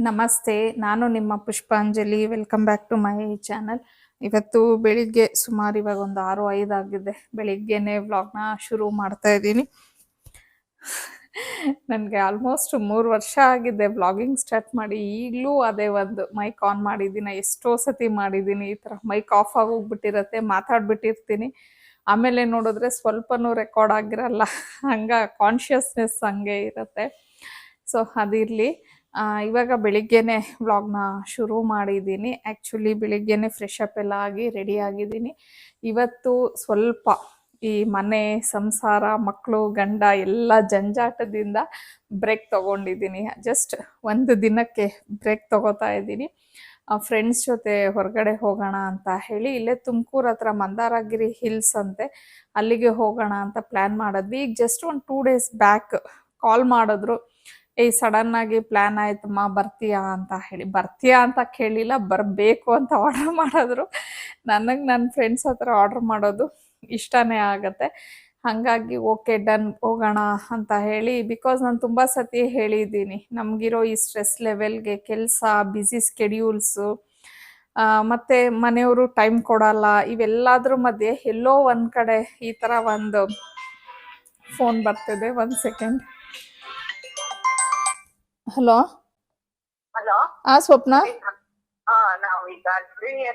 ನಮಸ್ತೆ, ನಾನು ನಿಮ್ಮ Pushpanjali. Welcome back to my channel. ಇವತ್ತು ಬೆಳಿಗ್ಗೆ ಸುಮಾರು ಇವಾಗ ಒಂದು 6-5 ಆಗಿದೆ. ಬೆಳಿಗ್ಗೆನೆ ವ್ಲಾಗ್ನ ಶುರು ಮಾಡ್ತಾ ಇದ್ದೀನಿ. ನನಗೆ ಆಲ್ಮೋಸ್ಟ್ 3 ವರ್ಷ ಆಗಿದೆ ವ್ಲಾಗಿಂಗ್ ಸ್ಟಾರ್ಟ್ ಮಾಡಿ. ಈಗಲೂ ಅದೇ ಒಂದು ಮೈಕ್ ಆನ್ ಮಾಡಿದ್ದೀನಿ. ಎಷ್ಟೋ ಸತಿ ಮಾಡಿದ್ದೀನಿ. ಈ ಥರ ಮೈಕ್ ಆಫ್ ಆಗೋಗ್ಬಿಟ್ಟಿರತ್ತೆ, ಮಾತಾಡ್ಬಿಟ್ಟಿರ್ತೀನಿ. ಆಮೇಲೆ ನೋಡಿದ್ರೆ ಸ್ವಲ್ಪನೂ ರೆಕಾರ್ಡ್ ಆಗಿರಲ್ಲ. ಕಾನ್ಷಿಯಸ್ನೆಸ್ ಹಂಗೆ ಇರುತ್ತೆ. ಸೊ ಅದಿರಲಿ. ಇವಾಗ ಬೆಳಿಗ್ಗೆನೆ ವ್ಲಾಗ್ನ ಶುರು ಮಾಡಿದ್ದೀನಿ. ಆ್ಯಕ್ಚುಲಿ ಬೆಳಿಗ್ಗೆನೆ ಫ್ರೆಶ್ ಅಪ್ ಎಲ್ಲ ಆಗಿ ರೆಡಿ ಆಗಿದ್ದೀನಿ. ಇವತ್ತು ಸ್ವಲ್ಪ ಈ ಮನೆ, ಸಂಸಾರ, ಮಕ್ಕಳು, ಗಂಡ ಎಲ್ಲ ಜಂಜಾಟದಿಂದ ಬ್ರೇಕ್ ತೊಗೊಂಡಿದ್ದೀನಿ. ಜಸ್ಟ್ ಒಂದು ದಿನಕ್ಕೆ ಬ್ರೇಕ್ ತೊಗೋತಾ ಇದ್ದೀನಿ. ಫ್ರೆಂಡ್ಸ್ ಜೊತೆ ಹೊರಗಡೆ ಹೋಗೋಣ ಅಂತ ಹೇಳಿ, ಇಲ್ಲೇ ತುಮಕೂರು ಹತ್ರ ಮಂದಾರಗಿರಿ ಹಿಲ್ಸ್ ಅಂತೆ, ಅಲ್ಲಿಗೆ ಹೋಗೋಣ ಅಂತ ಪ್ಲ್ಯಾನ್ ಮಾಡಿದ್ವಿ. ಈಗ ಜಸ್ಟ್ ಒಂದು 2 ಡೇಸ್ ಬ್ಯಾಕ್ ಕಾಲ್ ಮಾಡಿದ್ರು. ಸಡನ್ ಆಗಿ ಪ್ಲಾನ್ ಆಯ್ತಮ್ಮ ಬರ್ತೀಯಾ ಅಂತ ಹೇಳಿ. ಬರ್ತೀಯಾ ಅಂತ ಕೇಳಿಲ್ಲ, ಬರಬೇಕು ಅಂತ ಆರ್ಡರ್ ಮಾಡಿದ್ರು. ನನಗೆ ನನ್ನ ಫ್ರೆಂಡ್ಸ್ ಹತ್ರ ಆರ್ಡರ್ ಮಾಡೋದು ಇಷ್ಟನೇ ಆಗತ್ತೆ. ಹಾಗಾಗಿ ಓಕೆ ಡನ್, ಹೋಗೋಣ ಅಂತ ಹೇಳಿ. ಬಿಕಾಸ್ ನಾನು ತುಂಬ ಸತಿ ಹೇಳಿದ್ದೀನಿ, ನಮಗಿರೋ ಈ ಸ್ಟ್ರೆಸ್ ಲೆವೆಲ್ಗೆ ಕೆಲಸ, ಬ್ಯುಸಿ ಸ್ಕೆಡ್ಯೂಲ್ಸು, ಮತ್ತು ಮನೆಯವರು ಟೈಮ್ ಕೊಡಲ್ಲ, ಇವೆಲ್ಲದ್ರ ಮಧ್ಯೆ ಎಲ್ಲೋ ಒಂದು ಕಡೆ ಈ ಥರ ಒಂದು ಫೋನ್ ಬರ್ತಿದೆ. 1 ಸೆಕೆಂಡ್. ಹಲೋ. ಹಲೋ. ಸ್ವಪ್ನ. ನಾವು ಈಗ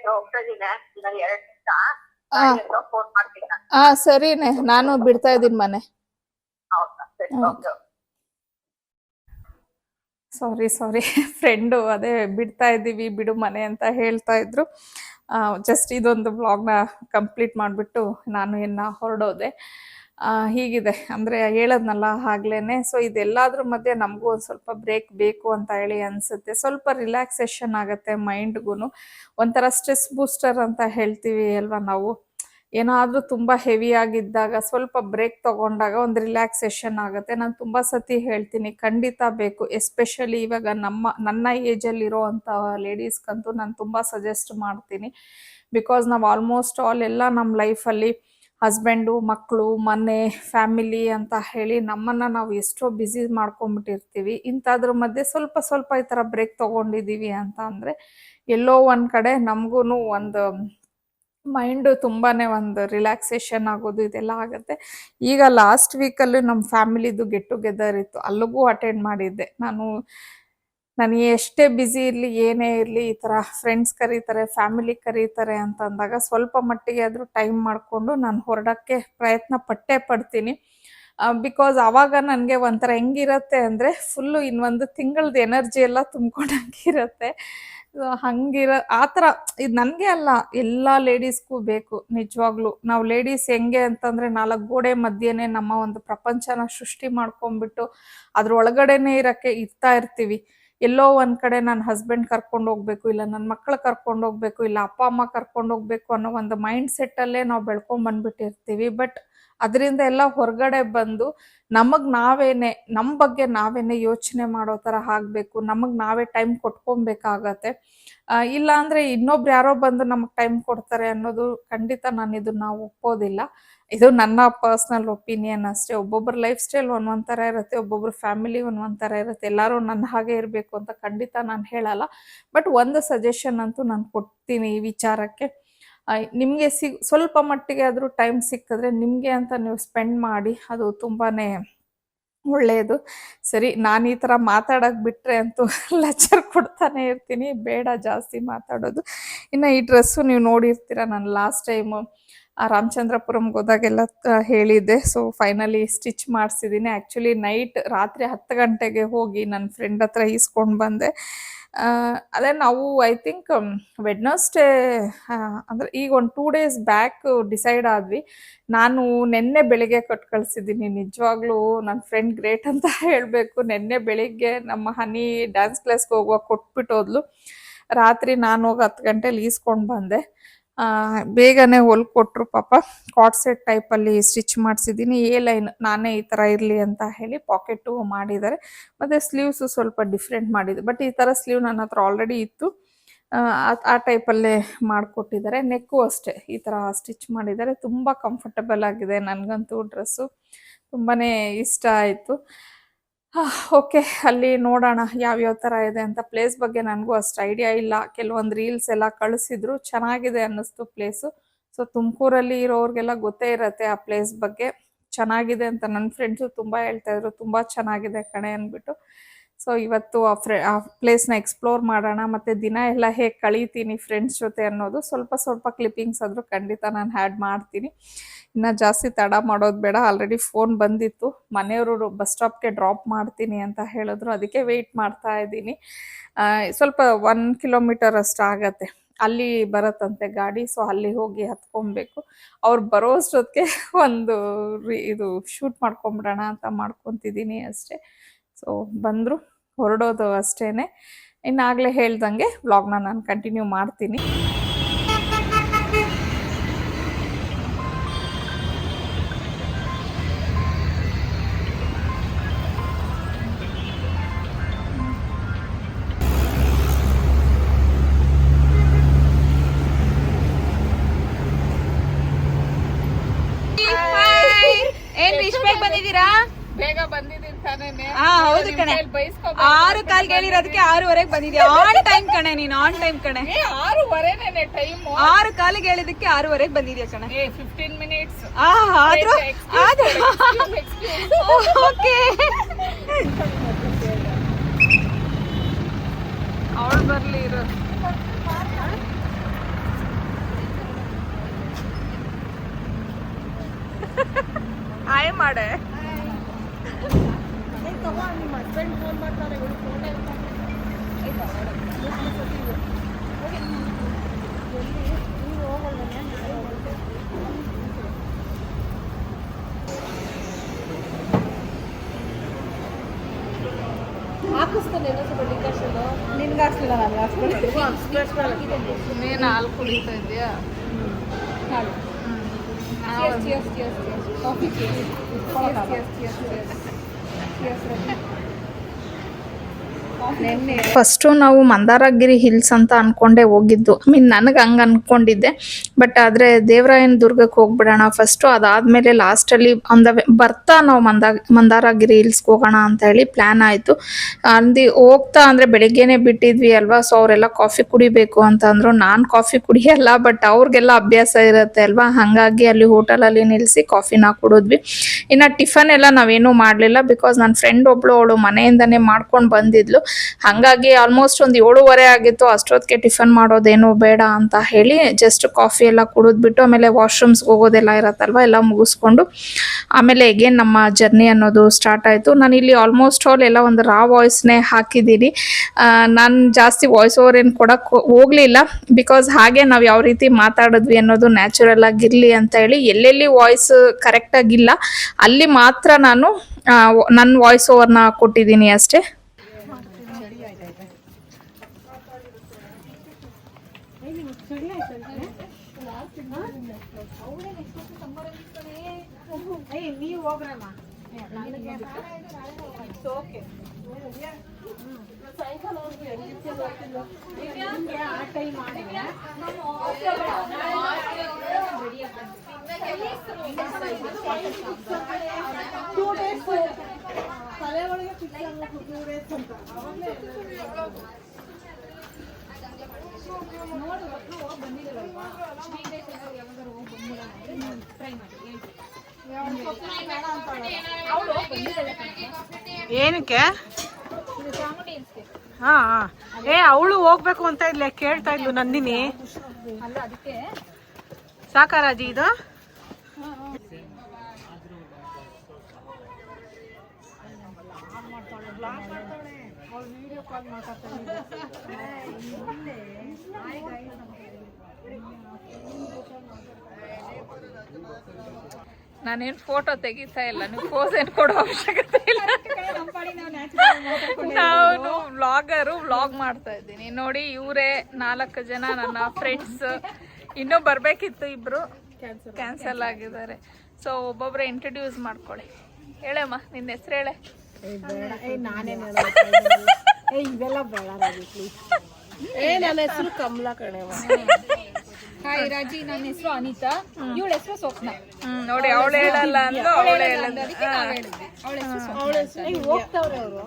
ಹೋಗ್ತಾ ಇದ್ದೀನಿ. 2 ನಿಮಿಷ ಫೋನ್ ಮಾಡ್ತೀನಿ. ಸರಿನೇ, ನಾನು ಬಿಡ್ತಾ ಇದ್ದೀನಿ ಮನೆ. ಸಾರಿ ಫ್ರೆಂಡು ಅದೇ ಬಿಡ್ತಾ ಇದ್ದೀವಿ, ಬಿಡು ಮನೆ ಅಂತ ಹೇಳ್ತಾ ಇದ್ರು. ಜಸ್ಟ್ ಇದೊಂದು ವ್ಲಾಗ್ನ ಕಂಪ್ಲೀಟ್ ಮಾಡಿಬಿಟ್ಟು ನಾನು ಹೊರಡೋದೆ. ಹೀಗಿದೆ ಅಂದರೆ ಹೇಳದ್ನಲ್ಲ ಆಗ್ಲೇ. ಸೊ ಇದೆಲ್ಲದ್ರ ಮಧ್ಯೆ ನಮಗೂ ಒಂದು ಸ್ವಲ್ಪ ಬ್ರೇಕ್ ಬೇಕು ಅಂತ ಹೇಳಿ ಅನಿಸುತ್ತೆ. ಸ್ವಲ್ಪ ರಿಲ್ಯಾಕ್ಸೇಷನ್ ಆಗುತ್ತೆ ಮೈಂಡ್ಗೂ. ಒಂಥರ ಸ್ಟ್ರೆಸ್ ಬೂಸ್ಟರ್ ಅಂತ ಹೇಳ್ತೀವಿ ಅಲ್ವಾ ನಾವು. ಏನಾದರೂ ತುಂಬ ಹೆವಿ ಆಗಿದ್ದಾಗ ಸ್ವಲ್ಪ ಬ್ರೇಕ್ ತೊಗೊಂಡಾಗ ಒಂದು ರಿಲ್ಯಾಕ್ಸೇಷನ್ ಆಗುತ್ತೆ. ನಾನು ತುಂಬ ಸತಿ ಹೇಳ್ತೀನಿ, ಖಂಡಿತ ಬೇಕು. ಎಸ್ಪೆಷಲಿ ಇವಾಗ ನನ್ನ ಏಜಲ್ಲಿರೋ ಅಂಥ ಲೇಡೀಸ್ಗಂತೂ ನಾನು ತುಂಬ ಸಜೆಸ್ಟ್ ಮಾಡ್ತೀನಿ. ಬಿಕಾಸ್ ನಾವು ಆಲ್ಮೋಸ್ಟ್ ಆಲ್ ಎಲ್ಲ ನಮ್ಮ ಲೈಫಲ್ಲಿ ಹಸ್ಬೆಂಡು, ಮಕ್ಕಳು, ಮನೆ, ಫ್ಯಾಮಿಲಿ ಅಂತ ಹೇಳಿ ನಮ್ಮನ್ನು ನಾವು ಎಷ್ಟೋ ಬ್ಯುಸಿ ಮಾಡ್ಕೊಂಬಿಟ್ಟಿರ್ತೀವಿ. ಇಂಥದ್ರ ಮಧ್ಯೆ ಸ್ವಲ್ಪ ಈ ಥರ ಬ್ರೇಕ್ ತೊಗೊಂಡಿದ್ದೀವಿ ಅಂತ ಅಂದರೆ ಎಲ್ಲೋ ಒಂದು ಕಡೆ ನಮಗೂ ಒಂದು ಮೈಂಡು ತುಂಬಾ ಒಂದು ರಿಲ್ಯಾಕ್ಸೇಷನ್ ಆಗೋದು ಇದೆಲ್ಲ ಆಗುತ್ತೆ. ಈಗ ಲಾಸ್ಟ್ ವೀಕಲ್ಲೂ ನಮ್ಮ ಫ್ಯಾಮಿಲಿದು ಗೆಟ್ ಟುಗೆದರ್ ಇತ್ತು, ಅಲ್ಲಿಗೂ ಅಟೆಂಡ್ ಮಾಡಿದ್ದೆ. ನನಗೆ ಎಷ್ಟೇ ಬ್ಯುಸಿ ಇರಲಿ, ಏನೇ ಇರಲಿ, ಈ ಥರ ಫ್ರೆಂಡ್ಸ್ ಕರೀತಾರೆ, ಫ್ಯಾಮಿಲಿ ಕರೀತಾರೆ ಅಂತಂದಾಗ ಸ್ವಲ್ಪ ಮಟ್ಟಿಗೆ ಆದರೂ ಟೈಮ್ ಮಾಡಿಕೊಂಡು ನಾನು ಹೊರಡೋಕ್ಕೆ ಪ್ರಯತ್ನ ಪಡ್ತೀನಿ. ಬಿಕಾಸ್ ಆವಾಗ ನನಗೆ ಒಂಥರ ಹೆಂಗಿರುತ್ತೆ ಅಂದರೆ ಫುಲ್ಲು ಇನ್ನೊಂದು ತಿಂಗಳದ್ದು ಎನರ್ಜಿ ಎಲ್ಲ ತುಂಬ್ಕೊಂಡಂಗಿರುತ್ತೆ. ಆ ಥರ ಇದು ನನಗೆ ಅಲ್ಲ, ಎಲ್ಲ ಲೇಡೀಸ್ಗೂ ಬೇಕು ನಿಜವಾಗ್ಲೂ. ನಾವು ಲೇಡೀಸ್ ಹೆಂಗೆ ಅಂತಂದರೆ 4 ಗೋಡೆ ಮಧ್ಯೆನೇ ನಮ್ಮ ಒಂದು ಪ್ರಪಂಚನ ಸೃಷ್ಟಿ ಮಾಡ್ಕೊಂಡ್ಬಿಟ್ಟು ಅದ್ರೊಳಗಡೆನೇ ಇರ್ತಾ ಇರ್ತೀವಿ. ಎಲ್ಲೋ ಒಂದು ಕಡೆ ನನ್ನ ಹಸ್ಬೆಂಡ್ ಕರ್ಕೊಂಡು ಹೋಗ್ಬೇಕು, ಇಲ್ಲ ನನ್ನ ಮಕ್ಕಳು ಕರ್ಕೊಂಡು ಹೋಗ್ಬೇಕು, ಇಲ್ಲ ಅಪ್ಪ ಅಮ್ಮ ಕರ್ಕೊಂಡು ಹೋಗ್ಬೇಕು ಅನ್ನೋ ಒಂದು ಮೈಂಡ್ ಸೆಟ್ಟಲ್ಲೇ ನಾವು ಬೆಳ್ಕೊಂಡ್ಬಂದ್ಬಿಟ್ಟಿರ್ತೀವಿ. ಬಟ್ ಅದರಿಂದ ಎಲ್ಲ ಹೊರಗಡೆ ಬಂದು ನಮ್ಮ ಬಗ್ಗೆ ನಾವೇನೆ ಯೋಚನೆ ಮಾಡೋ ಥರ ಆಗಬೇಕು. ನಮಗೆ ನಾವೇ ಟೈಮ್ ಕೊಟ್ಕೊಬೇಕಾಗತ್ತೆ. ಇಲ್ಲ ಅಂದರೆ ಇನ್ನೊಬ್ರು ಯಾರೋ ಬಂದು ನಮಗೆ ಟೈಮ್ ಕೊಡ್ತಾರೆ ಅನ್ನೋದು ಖಂಡಿತ ನಾನು ಇದನ್ನ ಒಪ್ಪೋದಿಲ್ಲ. ಇದು ನನ್ನ ಪರ್ಸ್ನಲ್ ಒಪಿನಿಯನ್ ಅಷ್ಟೇ. ಒಬ್ಬೊಬ್ಬರ ಲೈಫ್ ಸ್ಟೈಲ್ ಒಂದೊಂದು ಥರ ಇರುತ್ತೆ, ಒಬ್ಬೊಬ್ಬರ ಫ್ಯಾಮಿಲಿ ಒಂದೊಂದು ಥರ ಇರುತ್ತೆ. ಎಲ್ಲರೂ ನನ್ನ ಹಾಗೆ ಇರಬೇಕು ಅಂತ ಖಂಡಿತ ನಾನು ಹೇಳಲ್ಲ. ಬಟ್ ಒಂದು ಸಜೆಷನ್ ಅಂತೂ ನಾನು ಕೊಡ್ತೀನಿ ಈ ವಿಚಾರಕ್ಕೆ. ನಿಮಗೆ ಸ್ವಲ್ಪ ಮಟ್ಟಿಗೆ ಆದರೂ ಟೈಮ್ ಸಿಕ್ಕಿದ್ರೆ ನಿಮಗೆ ಅಂತ ನೀವು ಸ್ಪೆಂಡ್ ಮಾಡಿ, ಅದು ತುಂಬಾ ಒಳ್ಳೆಯದು. ಸರಿ, ನಾನು ಈ ಥರ ಮಾತಾಡೋಕೆ ಬಿಟ್ಟರೆ ಅಂತೂ ಲೆಕ್ಚರ್ ಕೊಡ್ತಾನೆ ಇರ್ತೀನಿ, ಬೇಡ ಜಾಸ್ತಿ ಮಾತಾಡೋದು. ಇನ್ನು ಈ ಡ್ರೆಸ್ಸು ನೀವು ನೋಡಿರ್ತೀರ, ನಾನು ಲಾಸ್ಟ್ ಟೈಮು ರಾಮಚಂದ್ರಪುರಂಗೆ ಹೋದಾಗೆಲ್ಲ ಹೇಳಿದ್ದೆ. ಸೊ ಫೈನಲಿ ಸ್ಟಿಚ್ ಮಾಡಿಸಿದ್ದೀನಿ. ಆ್ಯಕ್ಚುಲಿ ರಾತ್ರಿ 10 ಗಂಟೆಗೆ ಹೋಗಿ ನನ್ನ ಫ್ರೆಂಡ್ ಹತ್ರ ಈಸ್ಕೊಂಡು ಬಂದೆ. ಅದೇ ನಾವು ಐ ಥಿಂಕ್ ವೆಡ್ನಸ್ಡೇ ಅಂದರೆ ಈಗ ಒಂದು 2 ಡೇಸ್ ಬ್ಯಾಕ್ ಡಿಸೈಡ್ ಆದ್ವಿ. ನಾನು ನೆನ್ನೆ ಬೆಳಿಗ್ಗೆ ಕೊಟ್ಟು ಕಳಿಸಿದ್ದೀನಿ. ನಿಜವಾಗ್ಲೂ ನನ್ನ ಫ್ರೆಂಡ್ ಗ್ರೇಟ್ ಅಂತ ಹೇಳಬೇಕು. ನೆನ್ನೆ ಬೆಳಿಗ್ಗೆ ನಮ್ಮ ಹನಿ ಡ್ಯಾನ್ಸ್ ಕ್ಲಾಸ್ಗೆ ಹೋಗುವಾಗ ಕೊಟ್ಬಿಟ್ಟೋದ್ಲು. ರಾತ್ರಿ ನಾನು ಹೋಗಿ 10 ಗಂಟೆಲಿ ಈಸ್ಕೊಂಡು ಬಂದೆ. ಬೇಗನೆ ಹೊಲ್ಕೊಟ್ರು ಪಾಪ. ಕಾಟ್ ಸೆಟ್ ಟೈಪಲ್ಲಿ ಸ್ಟಿಚ್ ಮಾಡಿಸಿದ್ದೀನಿ. ಲೈನ್ ನಾನೇ ಈ ಥರ ಇರಲಿ ಅಂತ ಹೇಳಿ ಪಾಕೆಟು ಮಾಡಿದ್ದಾರೆ. ಮತ್ತು ಸ್ಲೀವ್ಸು ಸ್ವಲ್ಪ ಡಿಫ್ರೆಂಟ್ ಮಾಡಿದ್ದು. ಬಟ್ ಈ ಥರ ಸ್ಲೀವ್ ನನ್ನ ಹತ್ರ ಆಲ್ರೆಡಿ ಇತ್ತು. ಆ ಟೈಪಲ್ಲೇ ಮಾಡಿಕೊಟ್ಟಿದ್ದಾರೆ. ನೆಕ್ಕು ಅಷ್ಟೇ ಈ ಥರ ಸ್ಟಿಚ್ ಮಾಡಿದ್ದಾರೆ. ತುಂಬ ಕಂಫರ್ಟಬಲ್ ಆಗಿದೆ. ನನಗಂತೂ ಡ್ರೆಸ್ಸು ತುಂಬಾ ಇಷ್ಟ ಆಯಿತು. ಓಕೆ, ಅಲ್ಲಿ ನೋಡೋಣ ಯಾವ್ಯಾವ ಥರ ಇದೆ ಅಂತ. ಪ್ಲೇಸ್ ಬಗ್ಗೆ ನನಗೂ ಅಷ್ಟು ಐಡಿಯಾ ಇಲ್ಲ. ಕೆಲವೊಂದು ರೀಲ್ಸ್ ಎಲ್ಲ ಕಳಿಸಿದ್ರು, ಚೆನ್ನಾಗಿದೆ ಅನ್ನಿಸ್ತು ಪ್ಲೇಸು. ಸೊ ತುಮಕೂರಲ್ಲಿ ಇರೋರಿಗೆಲ್ಲ ಗೊತ್ತೇ ಇರತ್ತೆ ಆ ಪ್ಲೇಸ್ ಬಗ್ಗೆ. ಚೆನ್ನಾಗಿದೆ ಅಂತ ನನ್ನ ಫ್ರೆಂಡ್ಸು ತುಂಬ ಹೇಳ್ತಾಯಿದ್ರು, ತುಂಬ ಚೆನ್ನಾಗಿದೆ ಕಣೆ ಅಂದ್ಬಿಟ್ಟು. ಸೊ ಇವತ್ತು ಆ ಪ್ಲೇಸ್ನ ಎಕ್ಸ್ಪ್ಲೋರ್ ಮಾಡೋಣ. ಮತ್ತು ದಿನ ಎಲ್ಲ ಹೇಗೆ ಕಳೀತೀನಿ ಫ್ರೆಂಡ್ಸ್ ಜೊತೆ ಅನ್ನೋದು ಸ್ವಲ್ಪ ಸ್ವಲ್ಪ ಕ್ಲಿಪ್ಪಿಂಗ್ಸ್ ಆದರೂ ಖಂಡಿತ ನಾನು ಆ್ಯಡ್ ಮಾಡ್ತೀನಿ. ಇನ್ನು ಜಾಸ್ತಿ ತಡ ಮಾಡೋದು ಬೇಡ. ಆಲ್ರೆಡಿ ಫೋನ್ ಬಂದಿತ್ತು, ಮನೆಯವರು ಬಸ್ ಸ್ಟಾಪ್ಗೆ ಡ್ರಾಪ್ ಮಾಡ್ತೀನಿ ಅಂತ ಹೇಳಿದ್ರು. ಅದಕ್ಕೆ ವೆಯ್ಟ್ ಮಾಡ್ತಾ ಇದ್ದೀನಿ. ಸ್ವಲ್ಪ 1 ಕಿಲೋಮೀಟರ್ ಅಷ್ಟು ಆಗತ್ತೆ, ಅಲ್ಲಿ ಬರತ್ತಂತೆ ಗಾಡಿ. ಸೊ ಅಲ್ಲಿ ಹೋಗಿ ಹತ್ಕೊಬೇಕು. ಅವ್ರು ಬರೋ ಅಷ್ಟೊತ್ತಿಗೆ ಒಂದು ಇದು ಶೂಟ್ ಮಾಡ್ಕೊಂಬಿಡೋಣ ಅಂತ ಮಾಡ್ಕೊತಿದ್ದೀನಿ ಅಷ್ಟೇ. ಸೊ ಬಂದರು, ಹೊರಡೋದು ಅಷ್ಟೇ. ಇನ್ನಾಗಲೇ ಹೇಳ್ದಂಗೆ ವ್ಲಾಗ್ನ ನಾನು ಕಂಟಿನ್ಯೂ ಮಾಡ್ತೀನಿ. ಏನ್ ಇಷ್ಟಬೇಗ ಬಂದಿದ್ದೀರಾ? ಬೇಗ ಬಂದಿದ್ದೀನಿ ತಾನೇ. ಹೌದು ಕಣೆ, 6 ಕಾಲ್ಗೆ ಹೇಳಿರೋದಕ್ಕೆ 6:30 ಬಂದಿದ್ಯಾ. ಆನ್ ಟೈಮ್ ಕಣೆ ನೀನು, ಆನ್ ಟೈಮ್ ಕಣೆ. 6:30 ಟೈಮ್. 6 ಕಾಲಿಗೆ ಹೇಳಿದಕ್ಕೆ 6:30 ಬಂದಿದ್ಯಾ ಕಣೆ. 15 ಮಿನಿಟ್ಸ್. ಓಕೆ, ಅವಳು ಬರ್ಲಿ ಇರು. ಹಾಯ್ ಮಾಡೆ. ನಿನ್ಗೆ ಹಾಕ್ಸಿಲ್ಲ, ನನಗೆ ಹಾಕ್ಸ್ಕೊಂಡು ನೀನು ಹಾಲು ಕುಡಿತಾ ಇದೆಯಾ? ಫಸ್ಟು ನಾವು ಮಂದಾರಗಿರಿ ಹಿಲ್ಸ್ ಅಂತ ಅನ್ಕೊಂಡೆ ಹೋಗಿದ್ದು. ನನಗೆ ಹಂಗೆ ಅನ್ಕೊಂಡಿದ್ದೆ. ಬಟ್ ಆದರೆ ದೇವರಾಯನ ದುರ್ಗಕ್ಕೆ ಹೋಗ್ಬಿಡೋಣ ಫಸ್ಟು, ಅದಾದಮೇಲೆ ಲಾಸ್ಟಲ್ಲಿ ಬರ್ತಾ ನಾವು ಮಂದಾರಗಿರಿ ಹಿಲ್ಸ್ಗೆ ಹೋಗೋಣ ಅಂತ ಹೇಳಿ ಪ್ಲ್ಯಾನ್ ಆಯಿತು. ಹೋಗ್ತಾ ಅಂದರೆ ಬೆಳಗ್ಗೆನೇ ಬಿಟ್ಟಿದ್ವಿ ಅಲ್ವಾ. ಸೊ ಅವರೆಲ್ಲ ಕಾಫಿ ಕುಡಿಬೇಕು ಅಂತ ಅಂದರು. ನಾನು ಕಾಫಿ ಕುಡಿಯಲ್ಲ, ಬಟ್ ಅವ್ರಿಗೆಲ್ಲ ಅಭ್ಯಾಸ ಇರುತ್ತೆ ಅಲ್ವಾ. ಹಾಗಾಗಿ ಅಲ್ಲಿ ಹೋಟೆಲಲ್ಲಿ ನಿಲ್ಲಿಸಿ ಕಾಫಿನ ಕುಡಿದ್ವಿ. ಇನ್ನು ಟಿಫನ್ ಎಲ್ಲ ನಾವೇನೂ ಮಾಡಲಿಲ್ಲ, ಬಿಕಾಸ್ ನನ್ನ ಫ್ರೆಂಡ್ ಒಬ್ಳು ಅವಳು ಮನೆಯಿಂದನೇ ಮಾಡ್ಕೊಂಡು ಬಂದಿದ್ಲು. ಹಾಗಾಗಿ ಆಲ್ಮೋಸ್ಟ್ ಒಂದು 7:30 ಆಗಿತ್ತು. ಅಷ್ಟೊತ್ತಿಗೆ ಟಿಫನ್ ಮಾಡೋದೇನು ಬೇಡ ಅಂತ ಹೇಳಿ ಜಸ್ಟ್ ಕಾಫಿ ಎಲ್ಲ ಕುಡಿದ್ಬಿಟ್ಟು ಆಮೇಲೆ ವಾಶ್ರೂಮ್ಸ್ಗೆ ಹೋಗೋದೆಲ್ಲ ಇರತ್ತಲ್ವ, ಎಲ್ಲ ಮುಗಿಸ್ಕೊಂಡು ಆಮೇಲೆ ಎಗೇನ್ ನಮ್ಮ ಜರ್ನಿ ಅನ್ನೋದು ಸ್ಟಾರ್ಟ್ ಆಯಿತು. ನಾನು ಇಲ್ಲಿ ಆಲ್ಮೋಸ್ಟ್ ಆಲ್ ಎಲ್ಲ ಒಂದು ರಾ ವಾಯ್ಸ್ನೇ ಹಾಕಿದ್ದೀನಿ. ನಾನು ಜಾಸ್ತಿ ವಾಯ್ಸ್ ಓವರ್ ಏನು ಕೊಡೋಕ್ಕೆ ಹೋಗಲಿಲ್ಲ, ಬಿಕಾಸ್ ಹಾಗೆ ನಾವು ಯಾವ ರೀತಿ ಮಾತಾಡಿದ್ವಿ ಅನ್ನೋದು ನ್ಯಾಚುರಲ್ ಆಗಿರಲಿ ಅಂತ ಹೇಳಿ. ಎಲ್ಲೆಲ್ಲಿ ವಾಯ್ಸ್ ಕರೆಕ್ಟಾಗಿಲ್ಲ ಅಲ್ಲಿ ಮಾತ್ರ ನಾನು ನನ್ನ ವಾಯ್ಸ್ ಓವರ್ನ ಕೊಟ್ಟಿದ್ದೀನಿ ಅಷ್ಟೇ. ನೀವು ಹೋಗ್ರಮ್ಮ. ಏನಕ್ಕೆ? ಹಾ, ಅವಳು ಹೋಗ್ಬೇಕು ಅಂತ ಇದ್ಲೆ, ಕೇಳ್ತಾ ಇದ್ಲು ನಂದಿನಿ. ಸಾಕಾರಾಜಿ ಇದು? ನಾನೇನು ಫೋಟೋ ತೆಗಿತಾ ಇಲ್ಲ, ನೀವು ಪೋಸ್ ಏನು ಕೊಡೋ ಅವಶ್ಯಕತೆ ಇಲ್ಲ. ನಾನು ವ್ಲಾಗ್ ಮಾಡ್ತಾ ಇದ್ದೀನಿ ನೋಡಿ. ಇವರೇ 4 ಜನ ನನ್ನ ಫ್ರೆಂಡ್ಸ್. ಇನ್ನೂ ಬರಬೇಕಿತ್ತು, ಇಬ್ಬರು ಕ್ಯಾನ್ಸಲ್ ಆಗಿದ್ದಾರೆ. ಸೊ ಒಬ್ಬೊಬ್ಬರೇ ಇಂಟ್ರಡ್ಯೂಸ್ ಮಾಡ್ಕೊಳ್ಳಿ. ಹೇಳಮ್ಮ, ನಿನ್ನ ಹೆಸರು ಹೇಳೆ. ಇದೆಲ್ಲ ಬೇಡ ಪ್ಲೀಸ್. ನನ್ನ ಹೆಸರು ಕಮಲಾ ಕಣೆವ. ಹಾಯ್ ರಾಜಿ, ನನ್ನ ಹೆಸರು ಅನಿತಾ, ಇವಳ ಹೆಸರು ಸ್ವಪ್ನ. ನೋಡಿ, ಅವಳು ಹೇಳಲ್ಲ ಅಂದ್ಲು, ಅವಳು ಹೋಗ್ತಾವ್ರೆ ಅವರು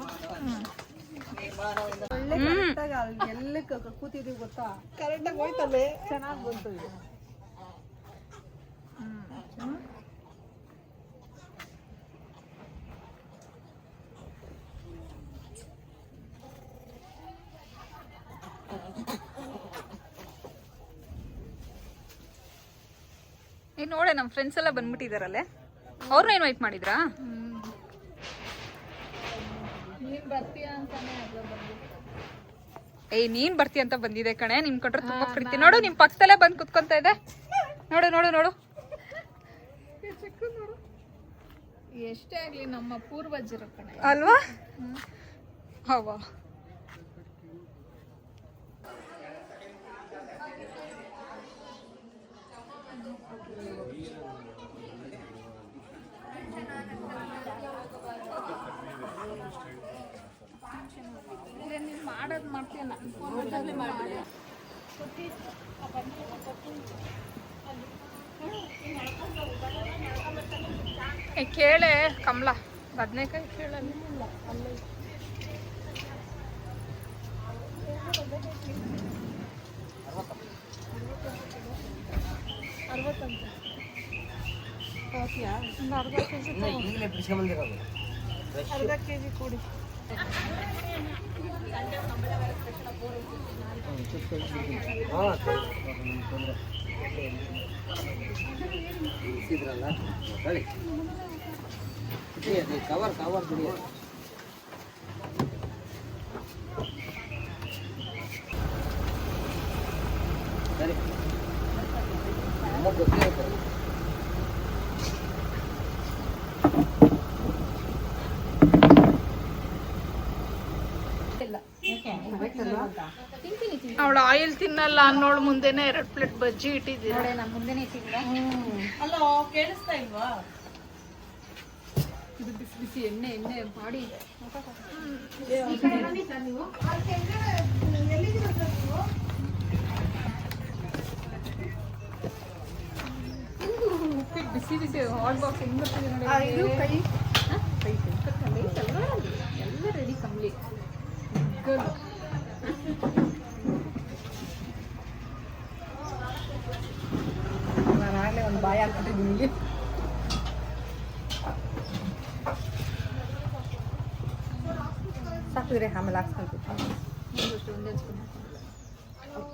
ಒಳ್ಳೆ ಕರೆಕ್ಟಾಗಿ ಎಲ್ಲ ಕೂತಿದೀವಿ ಗೊತ್ತಾ ಕರೆಕ್ಟಾಗಿ ಹೋಯ್ತವೆ ಚೆನ್ನಾಗಿ ಬಂತು ಇದು ಈಗ ನೋಡೆ ನಮ್ಮ ಫ್ರೆಂಡ್ಸ್ ಎಲ್ಲ ಬಂದ್ಬಿಟ್ಟಿದಾರಲ್ಲೇ ಅವ್ರನ್ನ ಇನ್ವೈಟ್ ಮಾಡಿದ್ರಾ ಏಯ್ ನೀನ್ ಬರ್ತೀಯ ಅಂತ ಬಂದಿದೆ ಕಣೆ ನಿಮ್ ಕೊಟ್ರೆ ತುಂಬಾ ಪ್ರೀತಿ ನೋಡು ನಿಮ್ ಪಕ್ಕದಲ್ಲೇ ಬಂದ್ ಕುತ್ಕೊಂತ ಇದೆ ನೋಡು ನೋಡು ನೋಡು ಎಷ್ಟೇ ಆಗ್ಲಿ ನಮ್ಮ ಪೂರ್ವಜರು ಕಣೆ ಅಲ್ವಾ ಹವಾ ಮಾಡೋದು ಮಾಡ್ತೀಯಲ್ಲ ಕೇಳೆ ಕಮಲ ಬದನೆಕಾಯಿ ಕೇಳಲ್ಲ ಅರ್ಧ ಕೆಜಿ ಕೊಡಿ ಕವರ್ ಕವರ್ ಸರಿ ಗೊತ್ತೇ ಅವಳು ಆಯಿಲ್ ತಿನ್ನಲ್ಲ ಅನ್ನೋಳು ಮುಂದೆನೆ 2 ಪ್ಲೇಟ್ ಬಜ್ಜಿ ಇಟ್ಟಿದ್ದೀರಾ ನಮ್ಮ ಮುಂದೆನೇ ಇಟ್ಟಿದ್ದೀರಾ ಅಲ್ಲ ಕೇಳಿಸ್ತಾ ಇಲ್ವಾ ಇದು ಬಿಸಿ ಬಿಸಿ ಎಣ್ಣೆ ಎಣ್ಣೆ ಮಾಡಿ ಬಿಸಿ ಬಿಸಿ ಹಾಟ್ ಬಾಕ್ಸ್ ಹೆಂಗ್ ಬರ್ತಿದೆ ನೋಡಿ ಇದು ಕೈ ಎಲ್ಲ ರೆಡಿ ಕಂಪ್ಲೀಟ್ ನಾನು ಆಗಲೇ ಒಂದು ಬಾಯಿ ಹಾಕ್ಬಿಟ್ಟಿದ್ದೀನಿ ಸಾಕಿದ್ರೆ ಆಮೇಲೆ ಹಾಕ್ಸ್ಕೊಂತೀನಿ